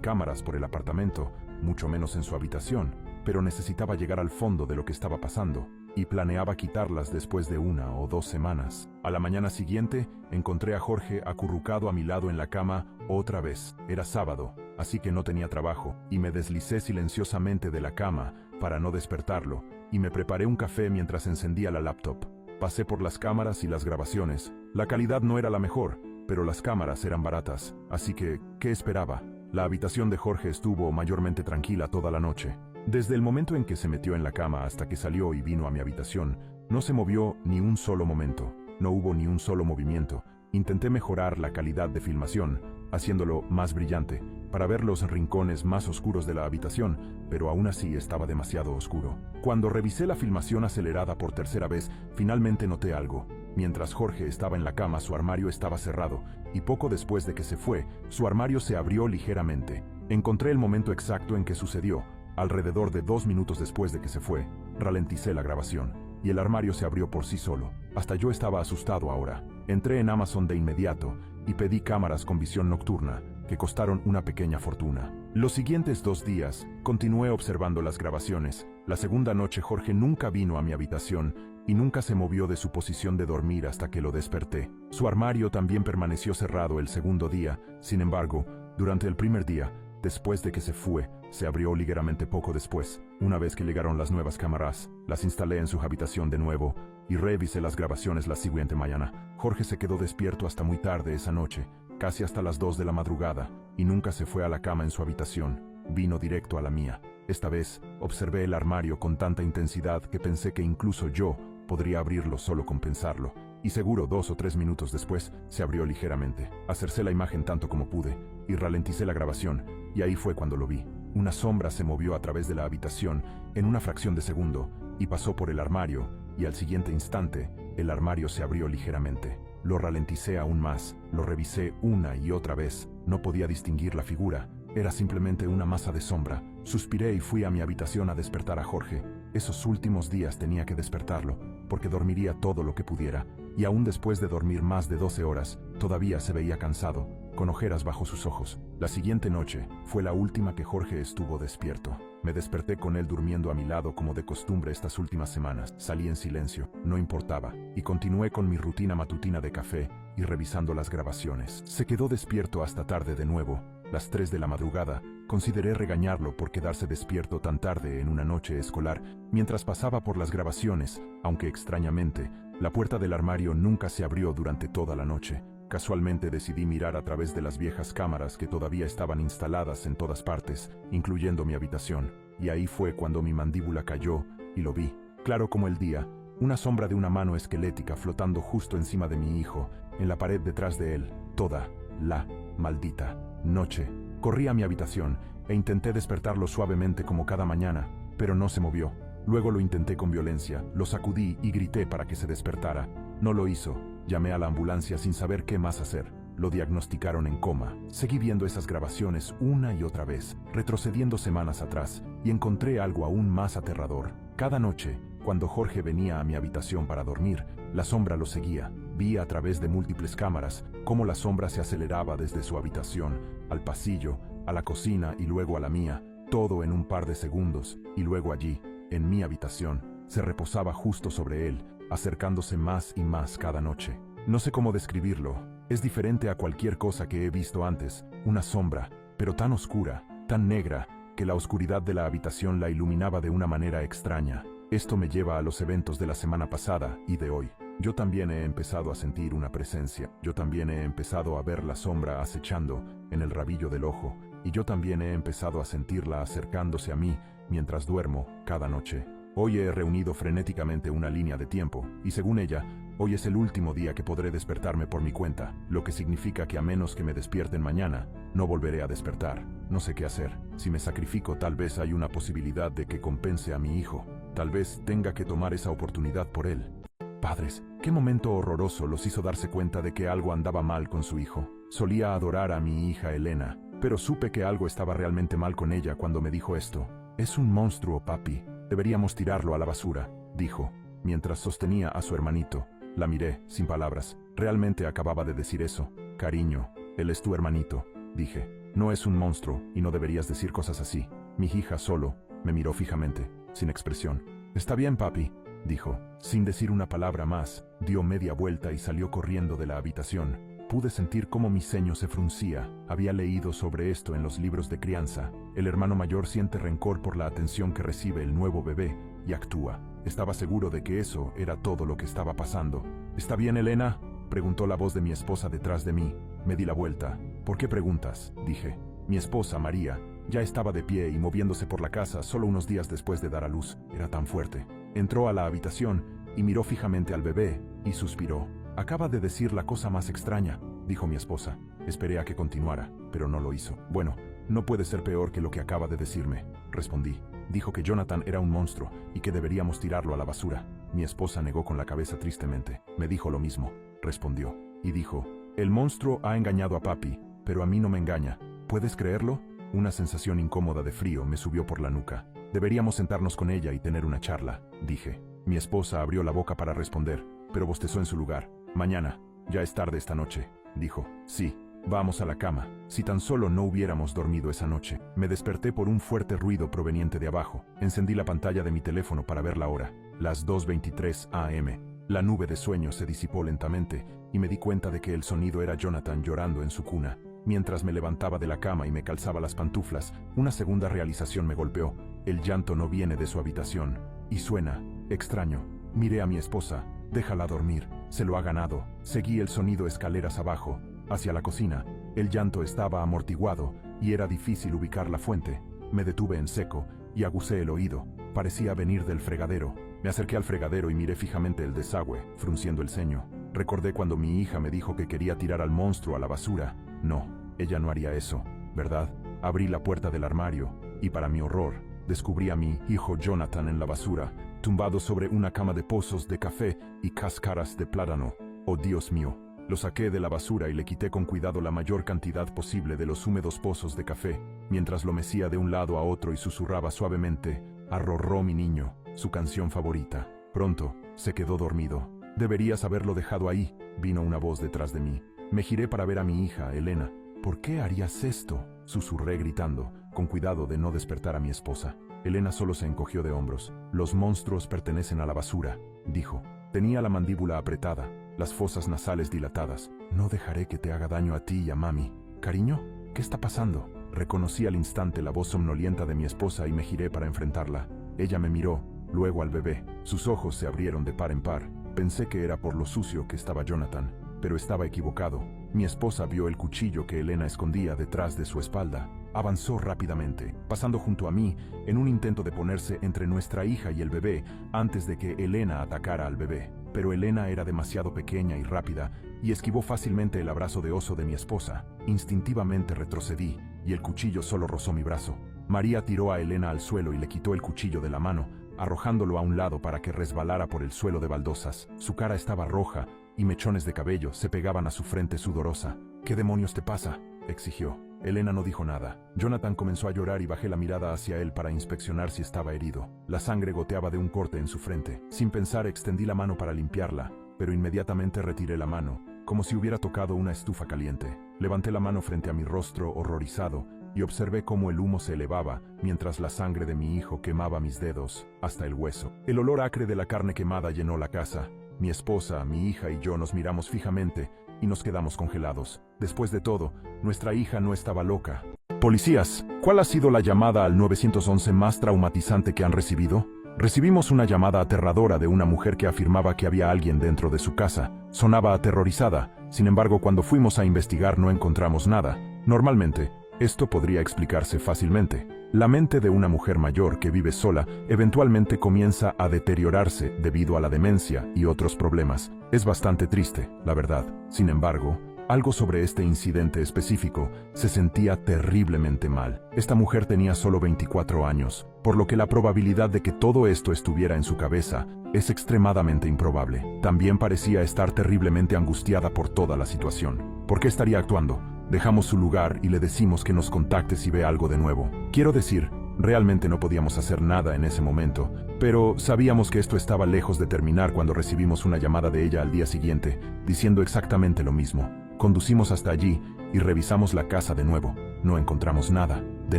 cámaras por el apartamento, mucho menos en su habitación, pero necesitaba llegar al fondo de lo que estaba pasando, y planeaba quitarlas después de 1 o 2 semanas. A la mañana siguiente, encontré a Jorge acurrucado a mi lado en la cama otra vez. Era sábado, así que no tenía trabajo, y me deslicé silenciosamente de la cama para no despertarlo, y me preparé un café mientras encendía la laptop. Pasé por las cámaras y las grabaciones. La calidad no era la mejor, pero las cámaras eran baratas, así que, ¿qué esperaba? La habitación de Jorge estuvo mayormente tranquila toda la noche. Desde el momento en que se metió en la cama hasta que salió y vino a mi habitación, no se movió ni un solo momento, no hubo ni un solo movimiento. Intenté mejorar la calidad de filmación, haciéndolo más brillante, para ver los rincones más oscuros de la habitación, pero aún así estaba demasiado oscuro. Cuando revisé la filmación acelerada por tercera vez, finalmente noté algo. Mientras Jorge estaba en la cama, su armario estaba cerrado, y poco después de que se fue, su armario se abrió ligeramente. Encontré el momento exacto en que sucedió. Alrededor de 2 minutos después de que se fue, ralenticé la grabación, y el armario se abrió por sí solo. Hasta yo estaba asustado ahora. Entré en Amazon de inmediato y pedí cámaras con visión nocturna, que costaron una pequeña fortuna. Los siguientes 2 días, continué observando las grabaciones. La segunda noche Jorge nunca vino a mi habitación y nunca se movió de su posición de dormir hasta que lo desperté. Su armario también permaneció cerrado el segundo día. Sin embargo, durante el primer día, después de que se fue, se abrió ligeramente poco después. Una vez que llegaron las nuevas cámaras, las instalé en su habitación de nuevo y revisé las grabaciones la siguiente mañana. Jorge se quedó despierto hasta muy tarde esa noche, casi hasta las 2 de la madrugada, y nunca se fue a la cama en su habitación. Vino directo a la mía. Esta vez, observé el armario con tanta intensidad que pensé que incluso yo podría abrirlo solo con pensarlo, y seguro 2 o 3 minutos después se abrió ligeramente. Acercé la imagen tanto como pude y ralenticé la grabación, y ahí fue cuando lo vi. Una sombra se movió a través de la habitación en una fracción de segundo y pasó por el armario, y al siguiente instante, el armario se abrió ligeramente. Lo ralenticé aún más, lo revisé una y otra vez. No podía distinguir la figura, era simplemente una masa de sombra. Suspiré y fui a mi habitación a despertar a Jorge. Esos últimos días tenía que despertarlo, porque dormiría todo lo que pudiera, y aún después de dormir más de 12 horas, todavía se veía cansado, con ojeras bajo sus ojos. La siguiente noche fue la última que Jorge estuvo despierto. Me desperté con él durmiendo a mi lado como de costumbre estas últimas semanas. Salí en silencio, no importaba, y continué con mi rutina matutina de café y revisando las grabaciones. Se quedó despierto hasta tarde de nuevo. Las 3 de la madrugada, consideré regañarlo por quedarse despierto tan tarde en una noche escolar mientras pasaba por las grabaciones, aunque extrañamente, la puerta del armario nunca se abrió durante toda la noche. Casualmente decidí mirar a través de las viejas cámaras que todavía estaban instaladas en todas partes, incluyendo mi habitación, y ahí fue cuando mi mandíbula cayó y lo vi, claro como el día, una sombra de una mano esquelética flotando justo encima de mi hijo, en la pared detrás de él, toda la maldita noche. Corrí a mi habitación e intenté despertarlo suavemente como cada mañana, pero no se movió. Luego lo intenté con violencia, lo sacudí y grité para que se despertara. No lo hizo. Llamé a la ambulancia sin saber qué más hacer. Lo diagnosticaron en coma. Seguí viendo esas grabaciones una y otra vez, retrocediendo semanas atrás, y encontré algo aún más aterrador. Cada noche, cuando Jorge venía a mi habitación para dormir, la sombra lo seguía. Vi a través de múltiples cámaras cómo la sombra se aceleraba desde su habitación, al pasillo, a la cocina y luego a la mía, todo en un par de segundos, y luego allí, en mi habitación, se reposaba justo sobre él, acercándose más y más cada noche. No sé cómo describirlo. Es diferente a cualquier cosa que he visto antes, una sombra, pero tan oscura, tan negra, que la oscuridad de la habitación la iluminaba de una manera extraña. Esto me lleva a los eventos de la semana pasada y de hoy. Yo también he empezado a sentir una presencia. Yo también he empezado a ver la sombra acechando en el rabillo del ojo. Y yo también he empezado a sentirla acercándose a mí mientras duermo cada noche. Hoy he reunido frenéticamente una línea de tiempo, y según ella, hoy es el último día que podré despertarme por mi cuenta, lo que significa que a menos que me despierten mañana, no volveré a despertar. No sé qué hacer. Si me sacrifico, tal vez hay una posibilidad de que compense a mi hijo. Tal vez tenga que tomar esa oportunidad por él. Padres, qué momento horroroso los hizo darse cuenta de que algo andaba mal con su hijo. Solía adorar a mi hija Elena, pero supe que algo estaba realmente mal con ella cuando me dijo esto. Es un monstruo, papi. Deberíamos tirarlo a la basura, dijo, mientras sostenía a su hermanito. La miré, sin palabras. Realmente acababa de decir eso. Cariño, él es tu hermanito, dije. No es un monstruo, y no deberías decir cosas así. Mi hija solo me miró fijamente, sin expresión. Está bien, papi, dijo. Sin decir una palabra más, dio media vuelta y salió corriendo de la habitación. Pude sentir cómo mi ceño se fruncía. Había leído sobre esto en los libros de crianza. El hermano mayor siente rencor por la atención que recibe el nuevo bebé y actúa. Estaba seguro de que eso era todo lo que estaba pasando. ¿Está bien, Elena?, preguntó la voz de mi esposa detrás de mí. Me di la vuelta. ¿Por qué preguntas?, dije. Mi esposa, María, ya estaba de pie y moviéndose por la casa solo unos días después de dar a luz. Era tan fuerte. Entró a la habitación y miró fijamente al bebé y suspiró. Acaba de decir la cosa más extraña, dijo mi esposa. Esperé a que continuara, pero no lo hizo. Bueno, no puede ser peor que lo que acaba de decirme, respondí. Dijo que Jonathan era un monstruo y que deberíamos tirarlo a la basura. Mi esposa negó con la cabeza tristemente. Me dijo lo mismo, respondió. Y dijo, el monstruo ha engañado a papi, pero a mí no me engaña. ¿Puedes creerlo? Una sensación incómoda de frío me subió por la nuca. Deberíamos sentarnos con ella y tener una charla, dije. Mi esposa abrió la boca para responder, pero bostezó en su lugar. Mañana, ya es tarde esta noche, dijo. Sí, vamos a la cama. Si tan solo no hubiéramos dormido esa noche. Me desperté por un fuerte ruido proveniente de abajo. Encendí la pantalla de mi teléfono para ver la hora. Las 2:23 a.m. La nube de sueño se disipó lentamente y me di cuenta de que el sonido era Jonathan llorando en su cuna. Mientras me levantaba de la cama y me calzaba las pantuflas, una segunda realización me golpeó. El llanto no viene de su habitación. Y suena extraño. Miré a mi esposa. Déjala dormir. Se lo ha ganado. Seguí el sonido escaleras abajo, hacia la cocina. El llanto estaba amortiguado y era difícil ubicar la fuente. Me detuve en seco y aguzé el oído. Parecía venir del fregadero. Me acerqué al fregadero y miré fijamente el desagüe, frunciendo el ceño. Recordé cuando mi hija me dijo que quería tirar al monstruo a la basura. No, ella no haría eso, ¿verdad? Abrí la puerta del armario y, para mi horror, descubrí a mi hijo Jonathan en la basura, tumbado sobre una cama de pozos de café y cáscaras de plátano. ¡Oh, Dios mío! Lo saqué de la basura y le quité con cuidado la mayor cantidad posible de los húmedos pozos de café, mientras lo mecía de un lado a otro y susurraba suavemente, «Arrorró mi niño», su canción favorita. Pronto, se quedó dormido. «Deberías haberlo dejado ahí», vino una voz detrás de mí. Me giré para ver a mi hija, Elena. «¿Por qué harías esto?», susurré gritando, con cuidado de no despertar a mi esposa. Elena solo se encogió de hombros. «Los monstruos pertenecen a la basura», dijo. Tenía la mandíbula apretada, las fosas nasales dilatadas. «No dejaré que te haga daño a ti y a mami». «Cariño, ¿qué está pasando?». Reconocí al instante la voz somnolienta de mi esposa y me giré para enfrentarla. Ella me miró, luego al bebé. Sus ojos se abrieron de par en par. Pensé que era por lo sucio que estaba Jonathan, pero estaba equivocado. Mi esposa vio el cuchillo que Elena escondía detrás de su espalda. Avanzó rápidamente, pasando junto a mí, en un intento de ponerse entre nuestra hija y el bebé antes de que Elena atacara al bebé. Pero Elena era demasiado pequeña y rápida, y esquivó fácilmente el abrazo de oso de mi esposa. Instintivamente retrocedí, y el cuchillo solo rozó mi brazo. María tiró a Elena al suelo y le quitó el cuchillo de la mano, arrojándolo a un lado para que resbalara por el suelo de baldosas. Su cara estaba roja, y mechones de cabello se pegaban a su frente sudorosa. «¿Qué demonios te pasa?», exigió. Elena no dijo nada. Jonathan comenzó a llorar y bajé la mirada hacia él para inspeccionar si estaba herido. La sangre goteaba de un corte en su frente. Sin pensar, extendí la mano para limpiarla, pero inmediatamente retiré la mano, como si hubiera tocado una estufa caliente. Levanté la mano frente a mi rostro horrorizado y observé cómo el humo se elevaba mientras la sangre de mi hijo quemaba mis dedos hasta el hueso. El olor acre de la carne quemada llenó la casa. Mi esposa, mi hija y yo nos miramos fijamente y nos quedamos congelados. Después de todo, nuestra hija no estaba loca. Policías, ¿cuál ha sido la llamada al 911 más traumatizante que han recibido? Recibimos una llamada aterradora de una mujer que afirmaba que había alguien dentro de su casa. Sonaba aterrorizada. Sin embargo, cuando fuimos a investigar no encontramos nada. Normalmente, esto podría explicarse fácilmente. La mente de una mujer mayor que vive sola eventualmente comienza a deteriorarse debido a la demencia y otros problemas. Es bastante triste, la verdad. Sin embargo, algo sobre este incidente específico se sentía terriblemente mal. Esta mujer tenía solo 24 años, por lo que la probabilidad de que todo esto estuviera en su cabeza es extremadamente improbable. También parecía estar terriblemente angustiada por toda la situación. ¿Por qué estaría actuando? Dejamos su lugar y le decimos que nos contacte si ve algo de nuevo. Quiero decir, realmente no podíamos hacer nada en ese momento, pero sabíamos que esto estaba lejos de terminar cuando recibimos una llamada de ella al día siguiente, diciendo exactamente lo mismo. Conducimos hasta allí y revisamos la casa de nuevo. No encontramos nada. De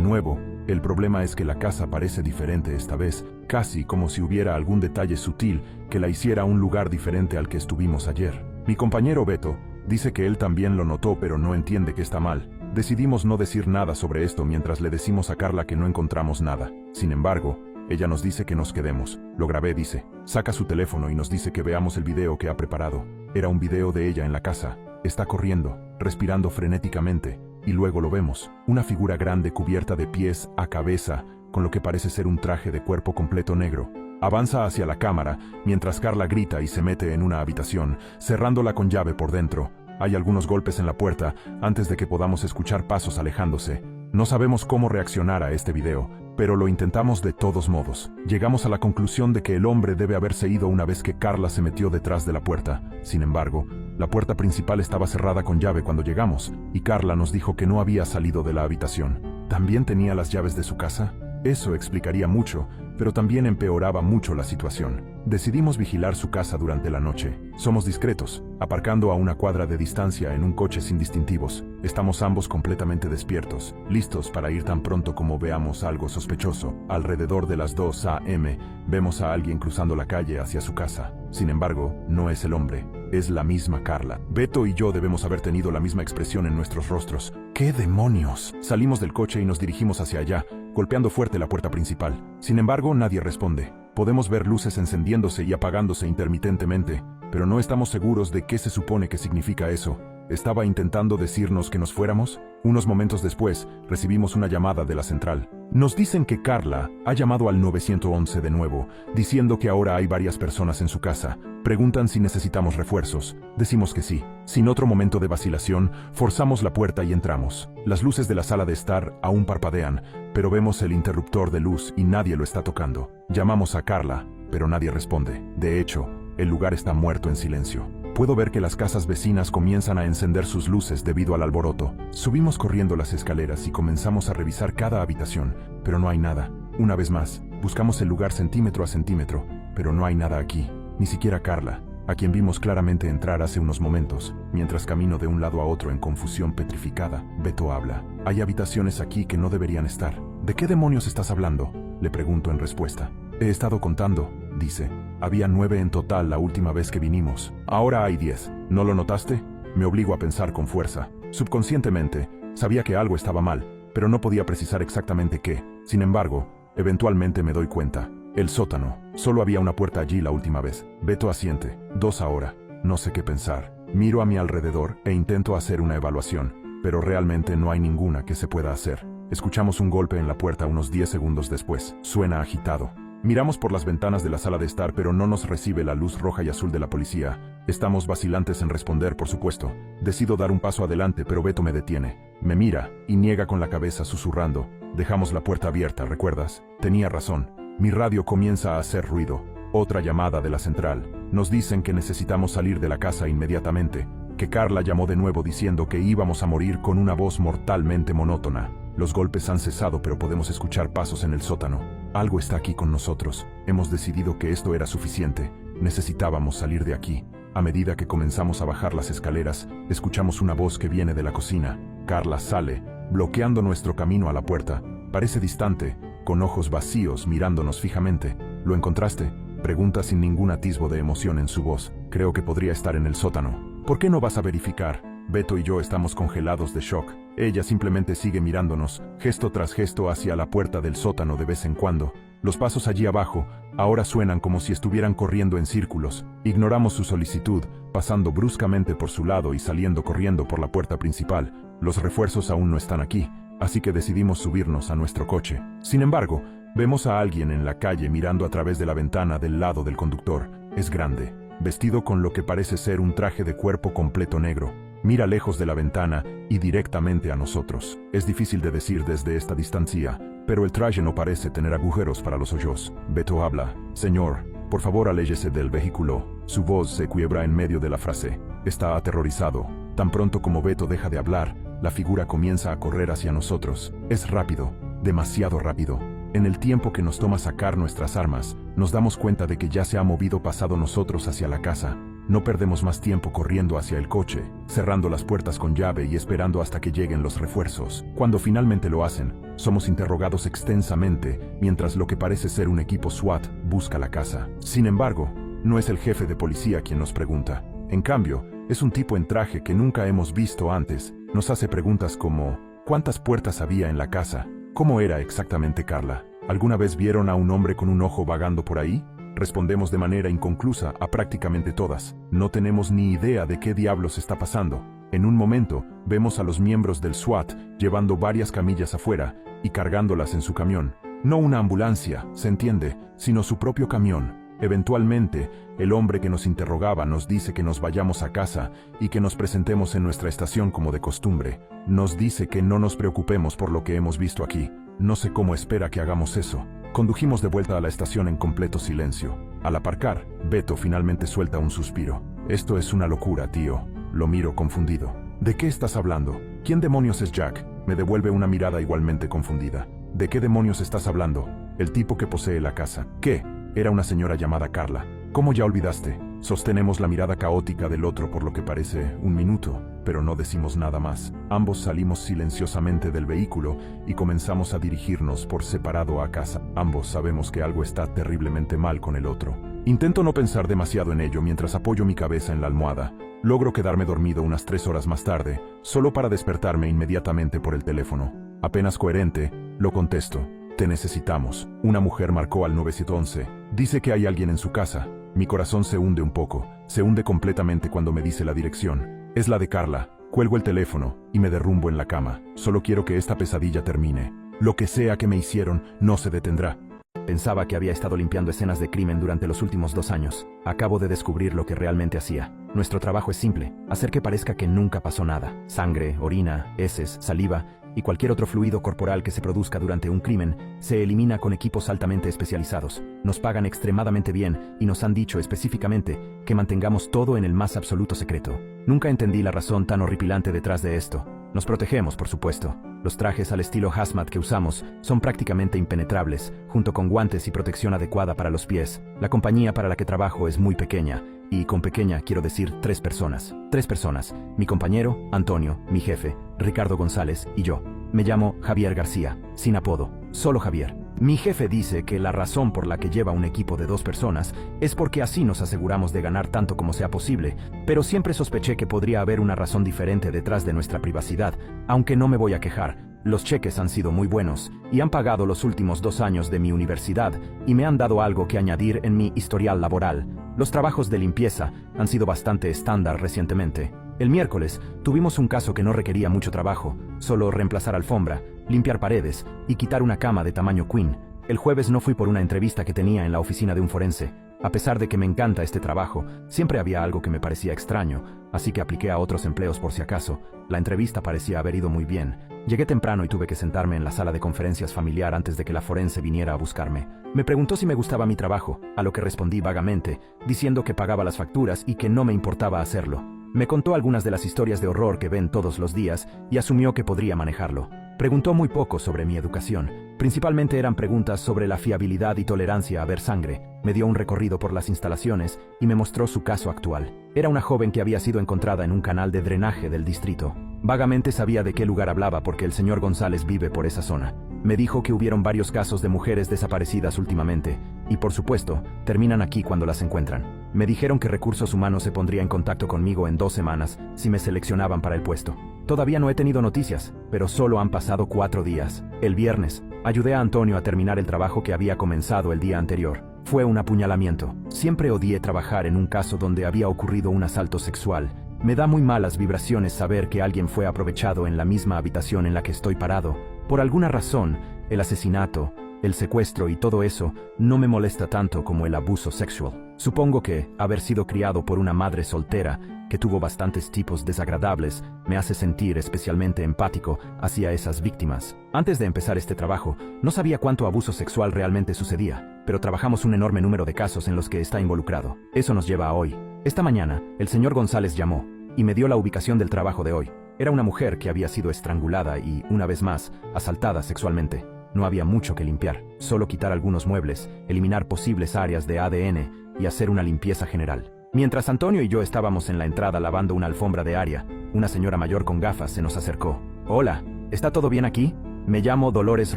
nuevo, el problema es que la casa parece diferente esta vez, casi como si hubiera algún detalle sutil que la hiciera un lugar diferente al que estuvimos ayer. Mi compañero Beto dice que él también lo notó, pero no entiende que está mal. Decidimos no decir nada sobre esto mientras le decimos a Carla que no encontramos nada. Sin embargo, ella nos dice que nos quedemos. Lo grabé, dice. Saca su teléfono y nos dice que veamos el video que ha preparado. Era un video de ella en la casa. Está corriendo, respirando frenéticamente, y luego lo vemos. Una figura grande cubierta de pies a cabeza, con lo que parece ser un traje de cuerpo completo negro. Avanza hacia la cámara, mientras Carla grita y se mete en una habitación, cerrándola con llave por dentro. Hay algunos golpes en la puerta antes de que podamos escuchar pasos alejándose. No sabemos cómo reaccionar a este video, pero lo intentamos de todos modos. Llegamos a la conclusión de que el hombre debe haberse ido una vez que Carla se metió detrás de la puerta. Sin embargo, la puerta principal estaba cerrada con llave cuando llegamos, y Carla nos dijo que no había salido de la habitación. ¿También tenía las llaves de su casa? Eso explicaría mucho, pero también empeoraba mucho la situación. Decidimos vigilar su casa durante la noche. Somos discretos, aparcando a una cuadra de distancia en un coche sin distintivos. Estamos ambos completamente despiertos, listos para ir tan pronto como veamos algo sospechoso. Alrededor de las 2 a.m., vemos a alguien cruzando la calle hacia su casa. Sin embargo, no es el hombre, es la misma Carla. Beto y yo debemos haber tenido la misma expresión en nuestros rostros. ¡Qué demonios! Salimos del coche y nos dirigimos hacia allá, golpeando fuerte la puerta principal. Sin embargo, nadie responde. Podemos ver luces encendiéndose y apagándose intermitentemente, pero no estamos seguros de qué se supone que significa eso. ¿Estaba intentando decirnos que nos fuéramos? Unos momentos después, recibimos una llamada de la central. Nos dicen que Carla ha llamado al 911 de nuevo, diciendo que ahora hay varias personas en su casa. Preguntan si necesitamos refuerzos. Decimos que sí. Sin otro momento de vacilación, forzamos la puerta y entramos. Las luces de la sala de estar aún parpadean, pero vemos el interruptor de luz y nadie lo está tocando. Llamamos a Carla, pero nadie responde. De hecho, el lugar está muerto en silencio. Puedo ver que las casas vecinas comienzan a encender sus luces debido al alboroto. Subimos corriendo las escaleras y comenzamos a revisar cada habitación, pero no hay nada. Una vez más, buscamos el lugar centímetro a centímetro, pero no hay nada aquí, ni siquiera Carla, a quien vimos claramente entrar hace unos momentos. Mientras camino de un lado a otro en confusión petrificada, Beto habla. Hay habitaciones aquí que no deberían estar. ¿De qué demonios estás hablando?, le pregunto en respuesta. He estado contando, dice. Había 9 en total la última vez que vinimos. Ahora hay 10. ¿No lo notaste? Me obligo a pensar con fuerza. Subconscientemente, sabía que algo estaba mal, pero no podía precisar exactamente qué. Sin embargo, eventualmente me doy cuenta. El sótano. Solo había una puerta allí la última vez. Beto asiente. 2 ahora. No sé qué pensar. Miro a mi alrededor e intento hacer una evaluación, pero realmente no hay ninguna que se pueda hacer. Escuchamos un golpe en la puerta unos 10 segundos después. Suena agitado. Miramos por las ventanas de la sala de estar, pero no nos recibe la luz roja y azul de la policía. Estamos vacilantes en responder, por supuesto. Decido dar un paso adelante, pero Beto me detiene. Me mira y niega con la cabeza, susurrando. Dejamos la puerta abierta, ¿recuerdas? Tenía razón. Mi radio comienza a hacer ruido. Otra llamada de la central. Nos dicen que necesitamos salir de la casa inmediatamente, que Carla llamó de nuevo diciendo que íbamos a morir con una voz mortalmente monótona. Los golpes han cesado, pero podemos escuchar pasos en el sótano. Algo está aquí con nosotros. Hemos decidido que esto era suficiente. Necesitábamos salir de aquí. A medida que comenzamos a bajar las escaleras, escuchamos una voz que viene de la cocina. Carla sale, bloqueando nuestro camino a la puerta. Parece distante, con ojos vacíos mirándonos fijamente. ¿Lo encontraste?, pregunta sin ningún atisbo de emoción en su voz. Creo que podría estar en el sótano. ¿Por qué no vas a verificar? Beto y yo estamos congelados de shock. Ella simplemente sigue mirándonos, gesto tras gesto hacia la puerta del sótano de vez en cuando. Los pasos allí abajo ahora suenan como si estuvieran corriendo en círculos. Ignoramos su solicitud, pasando bruscamente por su lado y saliendo corriendo por la puerta principal. Los refuerzos aún no están aquí, así que decidimos subirnos a nuestro coche. Sin embargo, vemos a alguien en la calle mirando a través de la ventana del lado del conductor. Es grande, vestido con lo que parece ser un traje de cuerpo completo negro. Mira lejos de la ventana y directamente a nosotros. Es difícil de decir desde esta distancia, pero el traje no parece tener agujeros para los hoyos. Beto habla. Señor, por favor aléjese del vehículo. Su voz se quiebra en medio de la frase. Está aterrorizado. Tan pronto como Beto deja de hablar, la figura comienza a correr hacia nosotros. Es rápido, demasiado rápido. En el tiempo que nos toma sacar nuestras armas, nos damos cuenta de que ya se ha movido pasado nosotros hacia la casa. No perdemos más tiempo corriendo hacia el coche, cerrando las puertas con llave y esperando hasta que lleguen los refuerzos. Cuando finalmente lo hacen, somos interrogados extensamente, mientras lo que parece ser un equipo SWAT busca la casa. Sin embargo, no es el jefe de policía quien nos pregunta. En cambio, es un tipo en traje que nunca hemos visto antes. Nos hace preguntas como: ¿cuántas puertas había en la casa? ¿Cómo era exactamente Carla? ¿Alguna vez vieron a un hombre con un ojo vagando por ahí? Respondemos de manera inconclusa a prácticamente todas. No tenemos ni idea de qué diablos está pasando. En un momento, vemos a los miembros del SWAT llevando varias camillas afuera y cargándolas en su camión. No una ambulancia, se entiende, sino su propio camión. Eventualmente, el hombre que nos interrogaba nos dice que nos vayamos a casa y que nos presentemos en nuestra estación como de costumbre. Nos dice que no nos preocupemos por lo que hemos visto aquí. No sé cómo espera que hagamos eso. Condujimos de vuelta a la estación en completo silencio. Al aparcar, Beto finalmente suelta un suspiro. Esto es una locura, tío. Lo miro confundido. ¿De qué estás hablando? ¿Quién demonios es Jack? Me devuelve una mirada igualmente confundida. ¿De qué demonios estás hablando? El tipo que posee la casa. ¿Qué? Era una señora llamada Carla. ¿Cómo ya olvidaste? Sostenemos la mirada caótica del otro por lo que parece un minuto, pero no decimos nada más. Ambos salimos silenciosamente del vehículo y comenzamos a dirigirnos por separado a casa. Ambos sabemos que algo está terriblemente mal con el otro. Intento no pensar demasiado en ello mientras apoyo mi cabeza en la almohada. Logro quedarme dormido unas 3 horas más tarde, solo para despertarme inmediatamente por el teléfono. Apenas coherente, lo contesto. Te necesitamos. Una mujer marcó al 911. Dice que hay alguien en su casa. Mi corazón se hunde un poco. Se hunde completamente cuando me dice la dirección. Es la de Carla. Cuelgo el teléfono y me derrumbo en la cama. Solo quiero que esta pesadilla termine. Lo que sea que me hicieron no se detendrá. Pensaba que había estado limpiando escenas de crimen durante los últimos 2 años. Acabo de descubrir lo que realmente hacía. Nuestro trabajo es simple: hacer que parezca que nunca pasó nada. Sangre, orina, heces, saliva y cualquier otro fluido corporal que se produzca durante un crimen se elimina con equipos altamente especializados. Nos pagan extremadamente bien y nos han dicho específicamente que mantengamos todo en el más absoluto secreto. Nunca entendí la razón tan horripilante detrás de esto. Nos protegemos, por supuesto. Los trajes al estilo hazmat que usamos son prácticamente impenetrables, junto con guantes y protección adecuada para los pies. La compañía para la que trabajo es muy pequeña, y con pequeña quiero decir 3 personas. 3 personas: mi compañero, Antonio, mi jefe, Ricardo González y yo. Me llamo Javier García, sin apodo, solo Javier. Mi jefe dice que la razón por la que lleva un equipo de 2 personas es porque así nos aseguramos de ganar tanto como sea posible, pero siempre sospeché que podría haber una razón diferente detrás de nuestra privacidad, aunque no me voy a quejar. Los cheques han sido muy buenos y han pagado los últimos 2 años de mi universidad y me han dado algo que añadir en mi historial laboral. Los trabajos de limpieza han sido bastante estándar recientemente. El miércoles tuvimos un caso que no requería mucho trabajo, solo reemplazar alfombra, limpiar paredes y quitar una cama de tamaño queen. El jueves no fui por una entrevista que tenía en la oficina de un forense. A pesar de que me encanta este trabajo, siempre había algo que me parecía extraño, así que apliqué a otros empleos por si acaso. La entrevista parecía haber ido muy bien. Llegué temprano y tuve que sentarme en la sala de conferencias familiar antes de que la forense viniera a buscarme. Me preguntó si me gustaba mi trabajo, a lo que respondí vagamente, diciendo que pagaba las facturas y que no me importaba hacerlo. Me contó algunas de las historias de horror que ven todos los días y asumió que podría manejarlo. Preguntó muy poco sobre mi educación. Principalmente eran preguntas sobre la fiabilidad y tolerancia a ver sangre. Me dio un recorrido por las instalaciones y me mostró su caso actual. Era una joven que había sido encontrada en un canal de drenaje del distrito. Vagamente sabía de qué lugar hablaba porque el señor González vive por esa zona. Me dijo que hubieron varios casos de mujeres desaparecidas últimamente, y por supuesto, terminan aquí cuando las encuentran. Me dijeron que Recursos Humanos se pondría en contacto conmigo en 2 semanas si me seleccionaban para el puesto. Todavía no he tenido noticias, pero solo han pasado 4 días. El viernes, ayudé a Antonio a terminar el trabajo que había comenzado el día anterior. Fue un apuñalamiento. Siempre odié trabajar en un caso donde había ocurrido un asalto sexual. Me da muy malas vibraciones saber que alguien fue aprovechado en la misma habitación en la que estoy parado. Por alguna razón, el asesinato, el secuestro y todo eso no me molesta tanto como el abuso sexual. Supongo que haber sido criado por una madre soltera que tuvo bastantes tipos desagradables me hace sentir especialmente empático hacia esas víctimas. Antes de empezar este trabajo, no sabía cuánto abuso sexual realmente sucedía, pero trabajamos un enorme número de casos en los que está involucrado. Eso nos lleva a hoy. Esta mañana, el señor González llamó y me dio la ubicación del trabajo de hoy. Era una mujer que había sido estrangulada y, una vez más, asaltada sexualmente. No había mucho que limpiar, solo quitar algunos muebles, eliminar posibles áreas de ADN y hacer una limpieza general. Mientras Antonio y yo estábamos en la entrada lavando una alfombra de área, una señora mayor con gafas se nos acercó. «Hola, ¿está todo bien aquí? Me llamo Dolores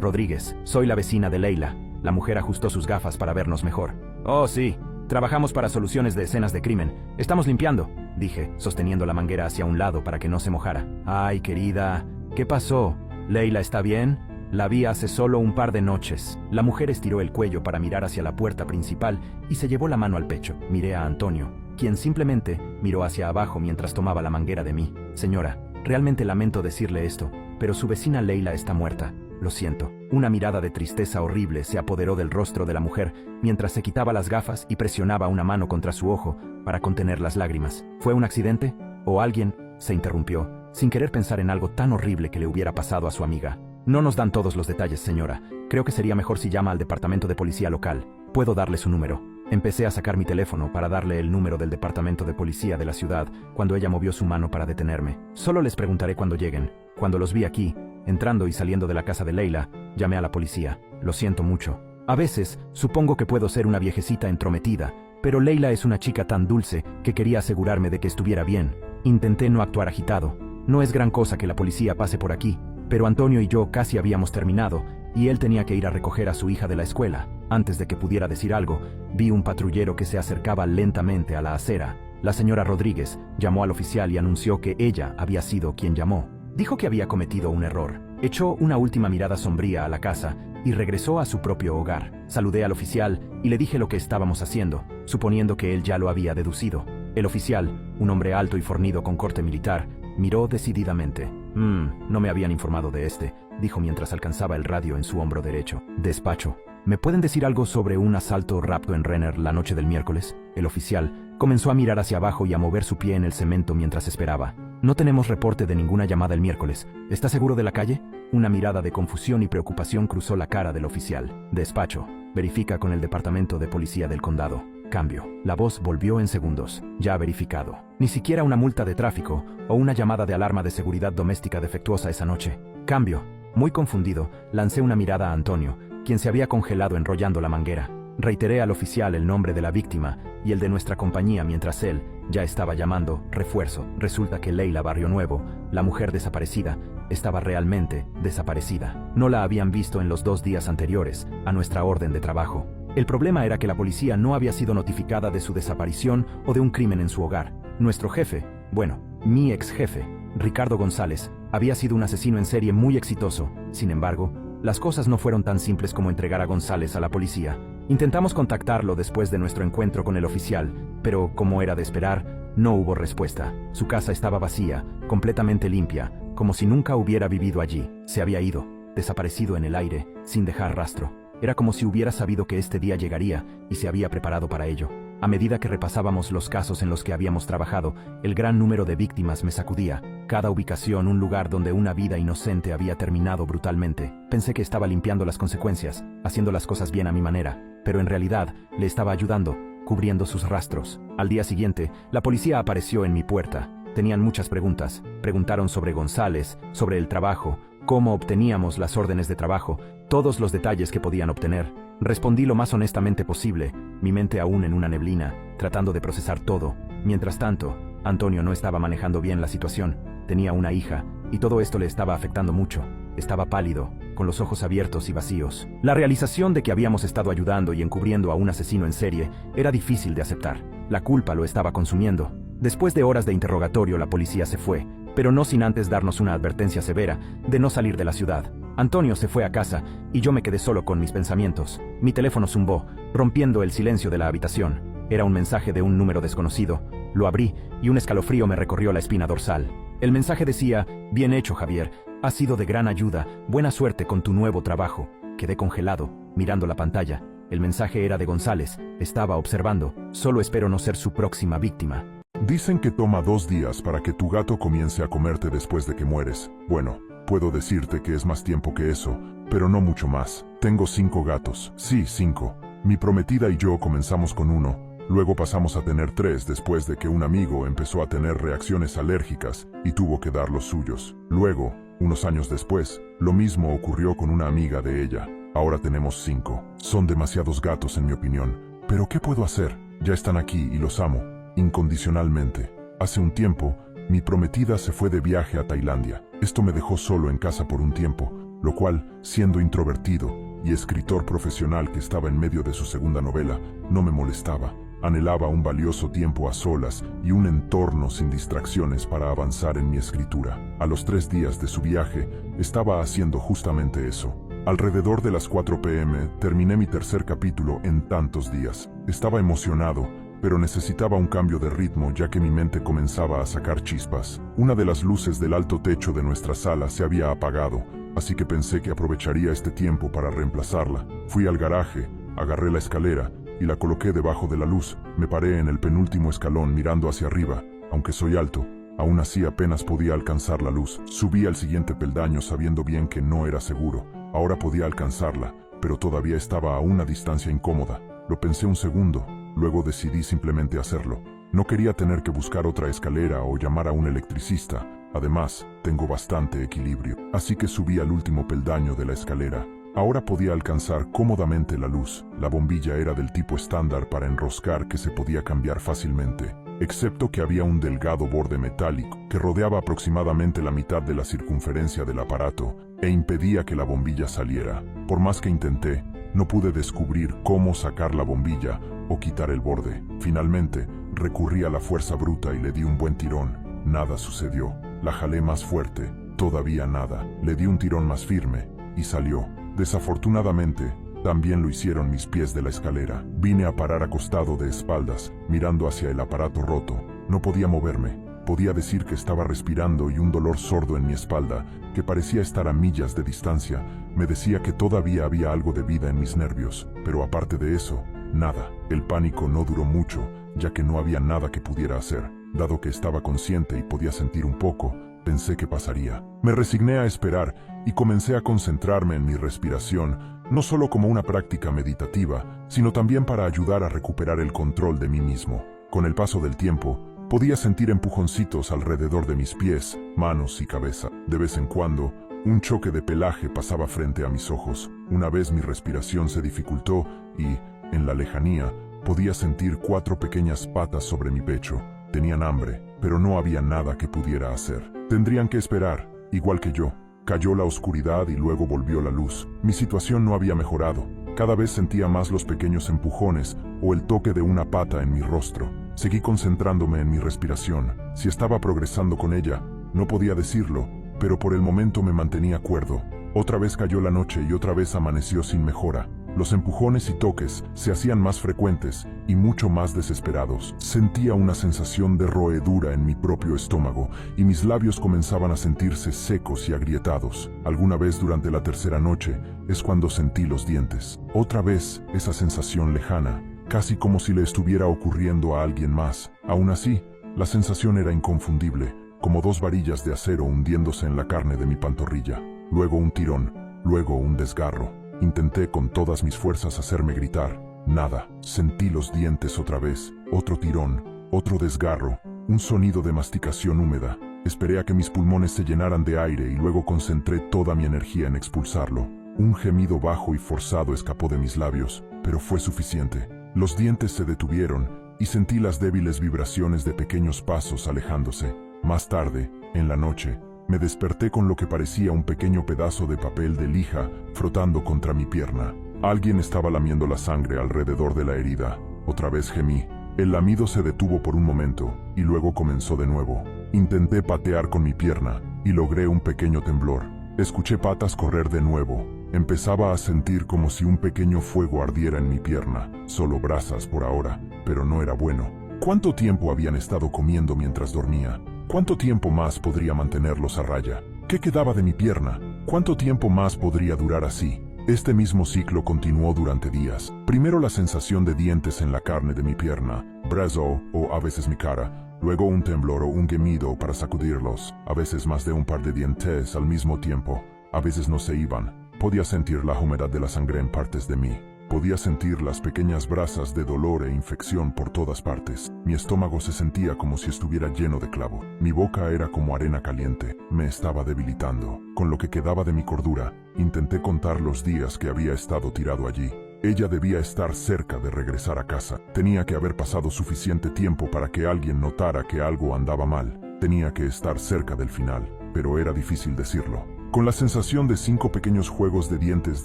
Rodríguez, soy la vecina de Leila». La mujer ajustó sus gafas para vernos mejor. «Oh, sí, trabajamos para soluciones de escenas de crimen. Estamos limpiando», dije, sosteniendo la manguera hacia un lado para que no se mojara. «Ay, querida, ¿qué pasó? ¿Leila está bien? La vi hace solo un par de noches». La mujer estiró el cuello para mirar hacia la puerta principal y se llevó la mano al pecho. Miré a Antonio, quien simplemente miró hacia abajo mientras tomaba la manguera de mí. «Señora, realmente lamento decirle esto, pero su vecina Leila está muerta. Lo siento». Una mirada de tristeza horrible se apoderó del rostro de la mujer mientras se quitaba las gafas y presionaba una mano contra su ojo para contener las lágrimas. ¿Fue un accidente? ¿O alguien? Se interrumpió, sin querer pensar en algo tan horrible que le hubiera pasado a su amiga. «No nos dan todos los detalles, señora. Creo que sería mejor si llama al departamento de policía local. Puedo darle su número». Empecé a sacar mi teléfono para darle el número del departamento de policía de la ciudad cuando ella movió su mano para detenerme. «Solo les preguntaré cuando lleguen». Cuando los vi aquí, entrando y saliendo de la casa de Leila, llamé a la policía. «Lo siento mucho. A veces, supongo que puedo ser una viejecita entrometida, pero Leila es una chica tan dulce que quería asegurarme de que estuviera bien. Intenté no actuar agitado. No es gran cosa que la policía pase por aquí, pero Antonio y yo casi habíamos terminado y él tenía que ir a recoger a su hija de la escuela. Antes de que pudiera decir algo, vi un patrullero que se acercaba lentamente a la acera. La señora Rodríguez llamó al oficial y anunció que ella había sido quien llamó. Dijo que había cometido un error. Echó una última mirada sombría a la casa y regresó a su propio hogar. Saludé al oficial y le dije lo que estábamos haciendo, suponiendo que él ya lo había deducido. El oficial, un hombre alto y fornido con corte militar, miró decididamente. No me habían informado de este», dijo mientras alcanzaba el radio en su hombro derecho. «Despacho. ¿Me pueden decir algo sobre un asalto o rapto en Renner la noche del miércoles?» El oficial comenzó a mirar hacia abajo y a mover su pie en el cemento mientras esperaba. «No tenemos reporte de ninguna llamada el miércoles. ¿Está seguro de la calle?» Una mirada de confusión y preocupación cruzó la cara del oficial. «Despacho. Verifica con el departamento de policía del condado». Cambio. La voz volvió en segundos. «Ya verificado. Ni siquiera una multa de tráfico o una llamada de alarma de seguridad doméstica defectuosa esa noche». Cambio. Muy confundido, lancé una mirada a Antonio, quien se había congelado enrollando la manguera. Reiteré al oficial el nombre de la víctima y el de nuestra compañía mientras él ya estaba llamando refuerzo. Resulta que Leila Barrio Nuevo, la mujer desaparecida, estaba realmente desaparecida. No la habían visto en los 2 días anteriores a nuestra orden de trabajo. El problema era que la policía no había sido notificada de su desaparición o de un crimen en su hogar. Nuestro jefe, bueno, mi ex jefe, Ricardo González, había sido un asesino en serie muy exitoso. Sin embargo, las cosas no fueron tan simples como entregar a González a la policía. Intentamos contactarlo después de nuestro encuentro con el oficial, pero, como era de esperar, no hubo respuesta. Su casa estaba vacía, completamente limpia, como si nunca hubiera vivido allí. Se había ido, desaparecido en el aire, sin dejar rastro. Era como si hubiera sabido que este día llegaría y se había preparado para ello. A medida que repasábamos los casos en los que habíamos trabajado, el gran número de víctimas me sacudía. Cada ubicación un lugar donde una vida inocente había terminado brutalmente. Pensé que estaba limpiando las consecuencias, haciendo las cosas bien a mi manera, pero en realidad le estaba ayudando, cubriendo sus rastros. Al día siguiente, la policía apareció en mi puerta. Tenían muchas preguntas. Preguntaron sobre González, sobre el trabajo, cómo obteníamos las órdenes de trabajo, todos los detalles que podían obtener. Respondí lo más honestamente posible, mi mente aún en una neblina, tratando de procesar todo. Mientras tanto, Antonio no estaba manejando bien la situación. Tenía una hija, y todo esto le estaba afectando mucho. Estaba pálido, con los ojos abiertos y vacíos. La realización de que habíamos estado ayudando y encubriendo a un asesino en serie era difícil de aceptar. La culpa lo estaba consumiendo. Después de horas de interrogatorio, la policía se fue, pero no sin antes darnos una advertencia severa de no salir de la ciudad. Antonio se fue a casa y yo me quedé solo con mis pensamientos. Mi teléfono zumbó, rompiendo el silencio de la habitación. Era un mensaje de un número desconocido. Lo abrí y un escalofrío me recorrió la espina dorsal. El mensaje decía: «Bien hecho, Javier. Has sido de gran ayuda. Buena suerte con tu nuevo trabajo». Quedé congelado, mirando la pantalla. El mensaje era de González. Estaba observando. «Solo espero no ser su próxima víctima». Dicen que toma 2 días para que tu gato comience a comerte después de que mueres. Bueno, puedo decirte que es más tiempo que eso, pero no mucho más. Tengo 5 gatos. Sí, 5. Mi prometida y yo comenzamos con 1. Luego pasamos a tener 3 después de que un amigo empezó a tener reacciones alérgicas y tuvo que dar los suyos. Luego, unos años después, lo mismo ocurrió con una amiga de ella. Ahora tenemos 5. Son demasiados gatos en mi opinión. Pero ¿qué puedo hacer? Ya están aquí y los amo, incondicionalmente. Hace un tiempo, mi prometida se fue de viaje a Tailandia. Esto me dejó solo en casa por un tiempo, lo cual, siendo introvertido y escritor profesional que estaba en medio de su segunda novela, no me molestaba. Anhelaba un valioso tiempo a solas y un entorno sin distracciones para avanzar en mi escritura. A los 3 días de su viaje, estaba haciendo justamente eso. Alrededor de las 4 p.m. terminé mi 3er capítulo en tantos días. Estaba emocionado, pero necesitaba un cambio de ritmo ya que mi mente comenzaba a sacar chispas. Una de las luces del alto techo de nuestra sala se había apagado, así que pensé que aprovecharía este tiempo para reemplazarla. Fui al garaje, agarré la escalera y la coloqué debajo de la luz. Me paré en el penúltimo escalón mirando hacia arriba. Aunque soy alto, aún así apenas podía alcanzar la luz. Subí al siguiente peldaño sabiendo bien que no era seguro. Ahora podía alcanzarla, pero todavía estaba a una distancia incómoda. Lo pensé un segundo, luego decidí simplemente hacerlo. No quería tener que buscar otra escalera o llamar a un electricista. Además, tengo bastante equilibrio. Así que subí al último peldaño de la escalera. Ahora podía alcanzar cómodamente la luz. La bombilla era del tipo estándar para enroscar que se podía cambiar fácilmente, excepto que había un delgado borde metálico que rodeaba aproximadamente la mitad de la circunferencia del aparato e impedía que la bombilla saliera. Por más que intenté, no pude descubrir cómo sacar la bombilla o quitar el borde. Finalmente, recurrí a la fuerza bruta y le di un buen tirón. Nada sucedió. La jalé más fuerte. Todavía nada. Le di un tirón más firme y salió. Desafortunadamente, también lo hicieron mis pies de la escalera. Vine a parar acostado de espaldas, mirando hacia el aparato roto. No podía moverme. Podía decir que estaba respirando y un dolor sordo en mi espalda, que parecía estar a millas de distancia, me decía que todavía había algo de vida en mis nervios. Pero aparte de eso, nada. El pánico no duró mucho, ya que no había nada que pudiera hacer. Dado que estaba consciente y podía sentir un poco, pensé que pasaría. Me resigné a esperar y comencé a concentrarme en mi respiración, no solo como una práctica meditativa, sino también para ayudar a recuperar el control de mí mismo. Con el paso del tiempo, podía sentir empujoncitos alrededor de mis pies, manos y cabeza. De vez en cuando, un choque de pelaje pasaba frente a mis ojos. Una vez mi respiración se dificultó y, en la lejanía, podía sentir 4 pequeñas patas sobre mi pecho. Tenían hambre, pero no había nada que pudiera hacer. Tendrían que esperar, igual que yo. Cayó la oscuridad y luego volvió la luz. Mi situación no había mejorado. Cada vez sentía más los pequeños empujones o el toque de una pata en mi rostro. Seguí concentrándome en mi respiración. Si estaba progresando con ella, no podía decirlo, pero por el momento me mantenía cuerdo. Otra vez cayó la noche y otra vez amaneció sin mejora. Los empujones y toques se hacían más frecuentes y mucho más desesperados. Sentía una sensación de roedura en mi propio estómago y mis labios comenzaban a sentirse secos y agrietados. Alguna vez durante la 3ª noche es cuando sentí los dientes. Otra vez esa sensación lejana, casi como si le estuviera ocurriendo a alguien más. Aún así, la sensación era inconfundible, como 2 varillas de acero hundiéndose en la carne de mi pantorrilla. Luego un tirón, luego un desgarro. Intenté con todas mis fuerzas hacerme gritar. Nada. Sentí los dientes otra vez. Otro tirón, otro desgarro, un sonido de masticación húmeda. Esperé a que mis pulmones se llenaran de aire y luego concentré toda mi energía en expulsarlo. Un gemido bajo y forzado escapó de mis labios, pero fue suficiente. Los dientes se detuvieron y sentí las débiles vibraciones de pequeños pasos alejándose. Más tarde, en la noche, me desperté con lo que parecía un pequeño pedazo de papel de lija frotando contra mi pierna. Alguien estaba lamiendo la sangre alrededor de la herida. Otra vez gemí. El lamido se detuvo por un momento y luego comenzó de nuevo. Intenté patear con mi pierna y logré un pequeño temblor. Escuché patas correr de nuevo. Empezaba a sentir como si un pequeño fuego ardiera en mi pierna. Solo brasas por ahora, pero no era bueno. ¿Cuánto tiempo habían estado comiendo mientras dormía? ¿Cuánto tiempo más podría mantenerlos a raya? ¿Qué quedaba de mi pierna? ¿Cuánto tiempo más podría durar así? Este mismo ciclo continuó durante días. Primero la sensación de dientes en la carne de mi pierna, brazo o a veces mi cara. Luego un temblor o un gemido para sacudirlos. A veces más de un par de dientes al mismo tiempo. A veces no se iban. Podía sentir la humedad de la sangre en partes de mí. Podía sentir las pequeñas brasas de dolor e infección por todas partes. Mi estómago se sentía como si estuviera lleno de clavo. Mi boca era como arena caliente. Me estaba debilitando. Con lo que quedaba de mi cordura, intenté contar los días que había estado tirado allí. Ella debía estar cerca de regresar a casa. Tenía que haber pasado suficiente tiempo para que alguien notara que algo andaba mal. Tenía que estar cerca del final, pero era difícil decirlo. Con la sensación de 5 pequeños juegos de dientes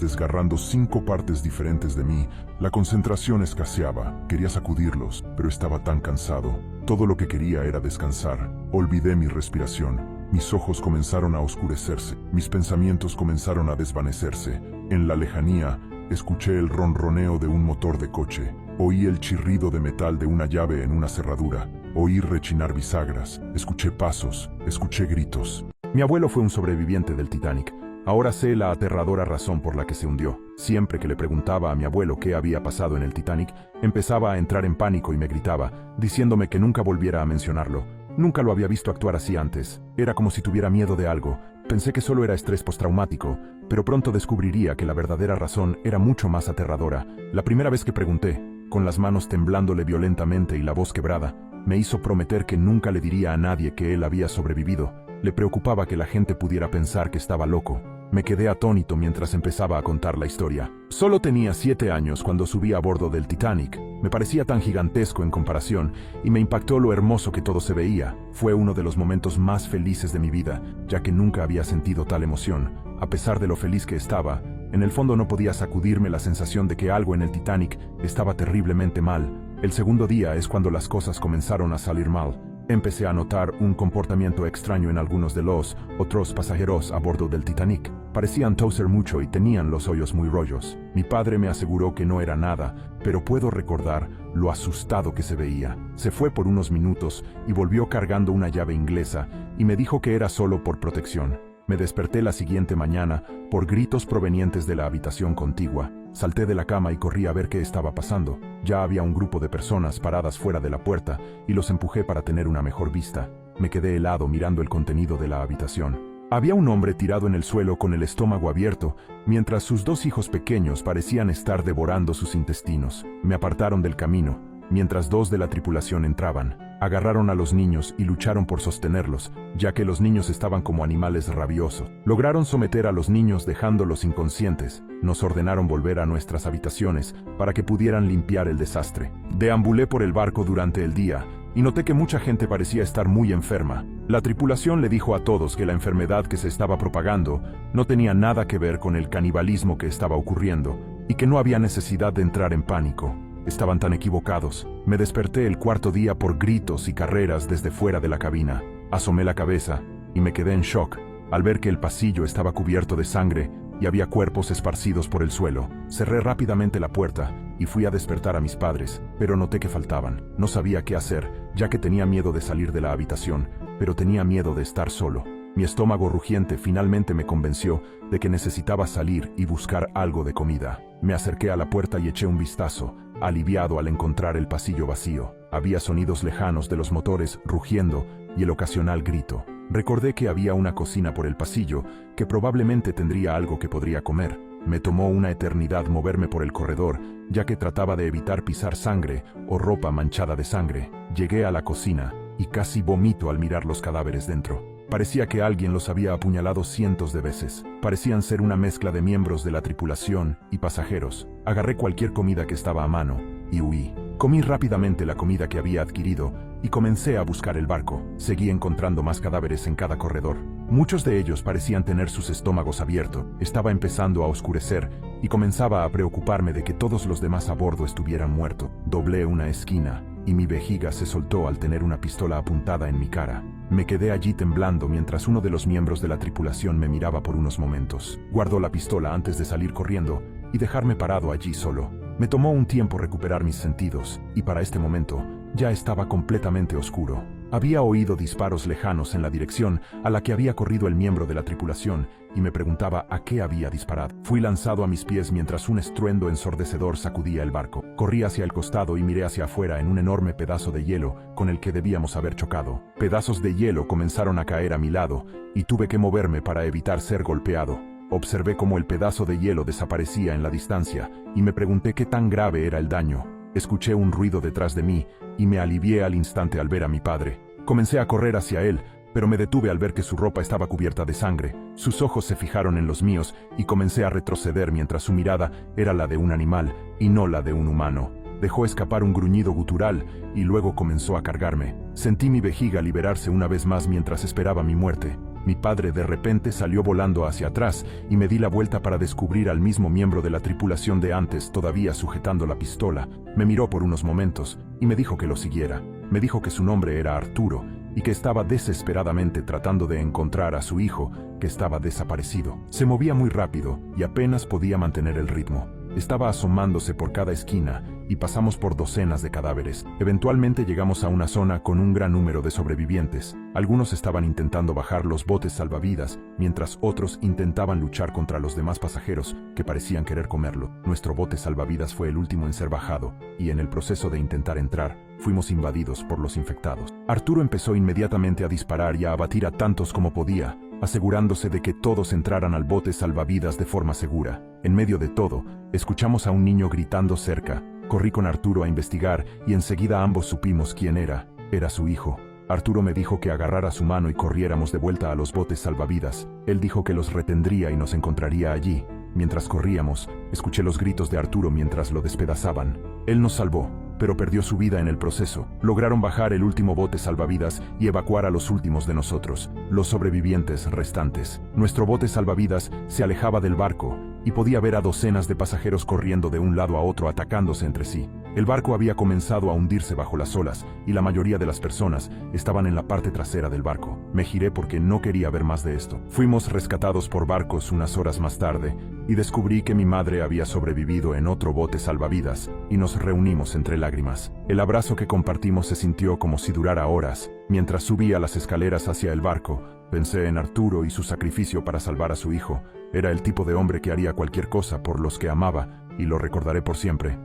desgarrando 5 partes diferentes de mí, la concentración escaseaba. Quería sacudirlos, pero estaba tan cansado. Todo lo que quería era descansar. Olvidé mi respiración. Mis ojos comenzaron a oscurecerse. Mis pensamientos comenzaron a desvanecerse. En la lejanía, escuché el ronroneo de un motor de coche. Oí el chirrido de metal de una llave en una cerradura. Oí rechinar bisagras. Escuché pasos. Escuché gritos. Mi abuelo fue un sobreviviente del Titanic. Ahora sé la aterradora razón por la que se hundió. Siempre que le preguntaba a mi abuelo qué había pasado en el Titanic, empezaba a entrar en pánico y me gritaba, diciéndome que nunca volviera a mencionarlo. Nunca lo había visto actuar así antes. Era como si tuviera miedo de algo. Pensé que solo era estrés postraumático, pero pronto descubriría que la verdadera razón era mucho más aterradora. La primera vez que pregunté, con las manos temblándole violentamente y la voz quebrada, me hizo prometer que nunca le diría a nadie que él había sobrevivido. Le preocupaba que la gente pudiera pensar que estaba loco. Me quedé atónito mientras empezaba a contar la historia. Solo tenía 7 años cuando subí a bordo del Titanic. Me parecía tan gigantesco en comparación y me impactó lo hermoso que todo se veía. Fue uno de los momentos más felices de mi vida, ya que nunca había sentido tal emoción. A pesar de lo feliz que estaba, en el fondo no podía sacudirme la sensación de que algo en el Titanic estaba terriblemente mal. El segundo día es cuando las cosas comenzaron a salir mal. Empecé a notar un comportamiento extraño en algunos de los otros pasajeros a bordo del Titanic. Parecían toser mucho y tenían los hoyos muy rollos. Mi padre me aseguró que no era nada, pero puedo recordar lo asustado que se veía. Se fue por unos minutos y volvió cargando una llave inglesa y me dijo que era solo por protección. Me desperté la siguiente mañana por gritos provenientes de la habitación contigua. Salté de la cama y corrí a ver qué estaba pasando. Ya había un grupo de personas paradas fuera de la puerta y los empujé para tener una mejor vista. Me quedé helado mirando el contenido de la habitación. Había un hombre tirado en el suelo con el estómago abierto, mientras sus 2 hijos pequeños parecían estar devorando sus intestinos. Me apartaron del camino, mientras 2 de la tripulación entraban. Agarraron a los niños y lucharon por sostenerlos, ya que los niños estaban como animales rabiosos. Lograron someter a los niños dejándolos inconscientes. Nos ordenaron volver a nuestras habitaciones para que pudieran limpiar el desastre. Deambulé por el barco durante el día y noté que mucha gente parecía estar muy enferma. La tripulación le dijo a todos que la enfermedad que se estaba propagando no tenía nada que ver con el canibalismo que estaba ocurriendo y que no había necesidad de entrar en pánico. Estaban tan equivocados. Me desperté el 4.º día por gritos y carreras desde fuera de la cabina. Asomé la cabeza y me quedé en shock al ver que el pasillo estaba cubierto de sangre y había cuerpos esparcidos por el suelo. Cerré rápidamente la puerta y fui a despertar a mis padres, pero noté que faltaban. No sabía qué hacer, ya que tenía miedo de salir de la habitación, pero tenía miedo de estar solo. Mi estómago rugiente finalmente me convenció de que necesitaba salir y buscar algo de comida. Me acerqué a la puerta y eché un vistazo, aliviado al encontrar el pasillo vacío. Había sonidos lejanos de los motores rugiendo y el ocasional grito. Recordé que había una cocina por el pasillo, que probablemente tendría algo que podría comer. Me tomó una eternidad moverme por el corredor, ya que trataba de evitar pisar sangre o ropa manchada de sangre. Llegué a la cocina y casi vomito al mirar los cadáveres dentro. Parecía que alguien los había apuñalado cientos de veces. Parecían ser una mezcla de miembros de la tripulación y pasajeros. Agarré cualquier comida que estaba a mano y huí. Comí rápidamente la comida que había adquirido y comencé a buscar el barco. Seguí encontrando más cadáveres en cada corredor. Muchos de ellos parecían tener sus estómagos abiertos. Estaba empezando a oscurecer y comenzaba a preocuparme de que todos los demás a bordo estuvieran muertos. Doblé una esquina y mi vejiga se soltó al tener una pistola apuntada en mi cara. Me quedé allí temblando mientras uno de los miembros de la tripulación me miraba por unos momentos. Guardó la pistola antes de salir corriendo y dejarme parado allí solo. Me tomó un tiempo recuperar mis sentidos, y para este momento ya estaba completamente oscuro. Había oído disparos lejanos en la dirección a la que había corrido el miembro de la tripulación y me preguntaba a qué había disparado. Fui lanzado a mis pies mientras un estruendo ensordecedor sacudía el barco. Corrí hacia el costado y miré hacia afuera en un enorme pedazo de hielo con el que debíamos haber chocado. Pedazos de hielo comenzaron a caer a mi lado y tuve que moverme para evitar ser golpeado. Observé cómo el pedazo de hielo desaparecía en la distancia y me pregunté qué tan grave era el daño. Escuché un ruido detrás de mí y me alivié al instante al ver a mi padre. Comencé a correr hacia él, pero me detuve al ver que su ropa estaba cubierta de sangre. Sus ojos se fijaron en los míos y comencé a retroceder mientras su mirada era la de un animal y no la de un humano. Dejó escapar un gruñido gutural y luego comenzó a cargarme. Sentí mi vejiga liberarse una vez más mientras esperaba mi muerte. Mi padre de repente salió volando hacia atrás y me di la vuelta para descubrir al mismo miembro de la tripulación de antes todavía sujetando la pistola. Me miró por unos momentos y me dijo que lo siguiera. Me dijo que su nombre era Arturo y que estaba desesperadamente tratando de encontrar a su hijo, que estaba desaparecido. Se movía muy rápido y apenas podía mantener el ritmo. Estaba asomándose por cada esquina y pasamos por docenas de cadáveres. Eventualmente llegamos a una zona con un gran número de sobrevivientes. Algunos estaban intentando bajar los botes salvavidas, mientras otros intentaban luchar contra los demás pasajeros que parecían querer comerlo. Nuestro bote salvavidas fue el último en ser bajado, y en el proceso de intentar entrar, fuimos invadidos por los infectados. Arturo empezó inmediatamente a disparar y a abatir a tantos como podía, asegurándose de que todos entraran al bote salvavidas de forma segura. En medio de todo, escuchamos a un niño gritando cerca. Corrí con Arturo a investigar y enseguida ambos supimos quién era. Era su hijo. Arturo me dijo que agarrara su mano y corriéramos de vuelta a los botes salvavidas. Él dijo que los retendría y nos encontraría allí. Mientras corríamos, escuché los gritos de Arturo mientras lo despedazaban. Él nos salvó, pero perdió su vida en el proceso. Lograron bajar el último bote salvavidas y evacuar a los últimos de nosotros, los sobrevivientes restantes. Nuestro bote salvavidas se alejaba del barco y podía ver a docenas de pasajeros corriendo de un lado a otro atacándose entre sí. El barco había comenzado a hundirse bajo las olas y la mayoría de las personas estaban en la parte trasera del barco. Me giré porque no quería ver más de esto. Fuimos rescatados por barcos unas horas más tarde y descubrí que mi madre había sobrevivido en otro bote salvavidas y nos reunimos entre lágrimas. El abrazo que compartimos se sintió como si durara horas. Mientras subía las escaleras hacia el barco, pensé en Arturo y su sacrificio para salvar a su hijo. Era el tipo de hombre que haría cualquier cosa por los que amaba y lo recordaré por siempre.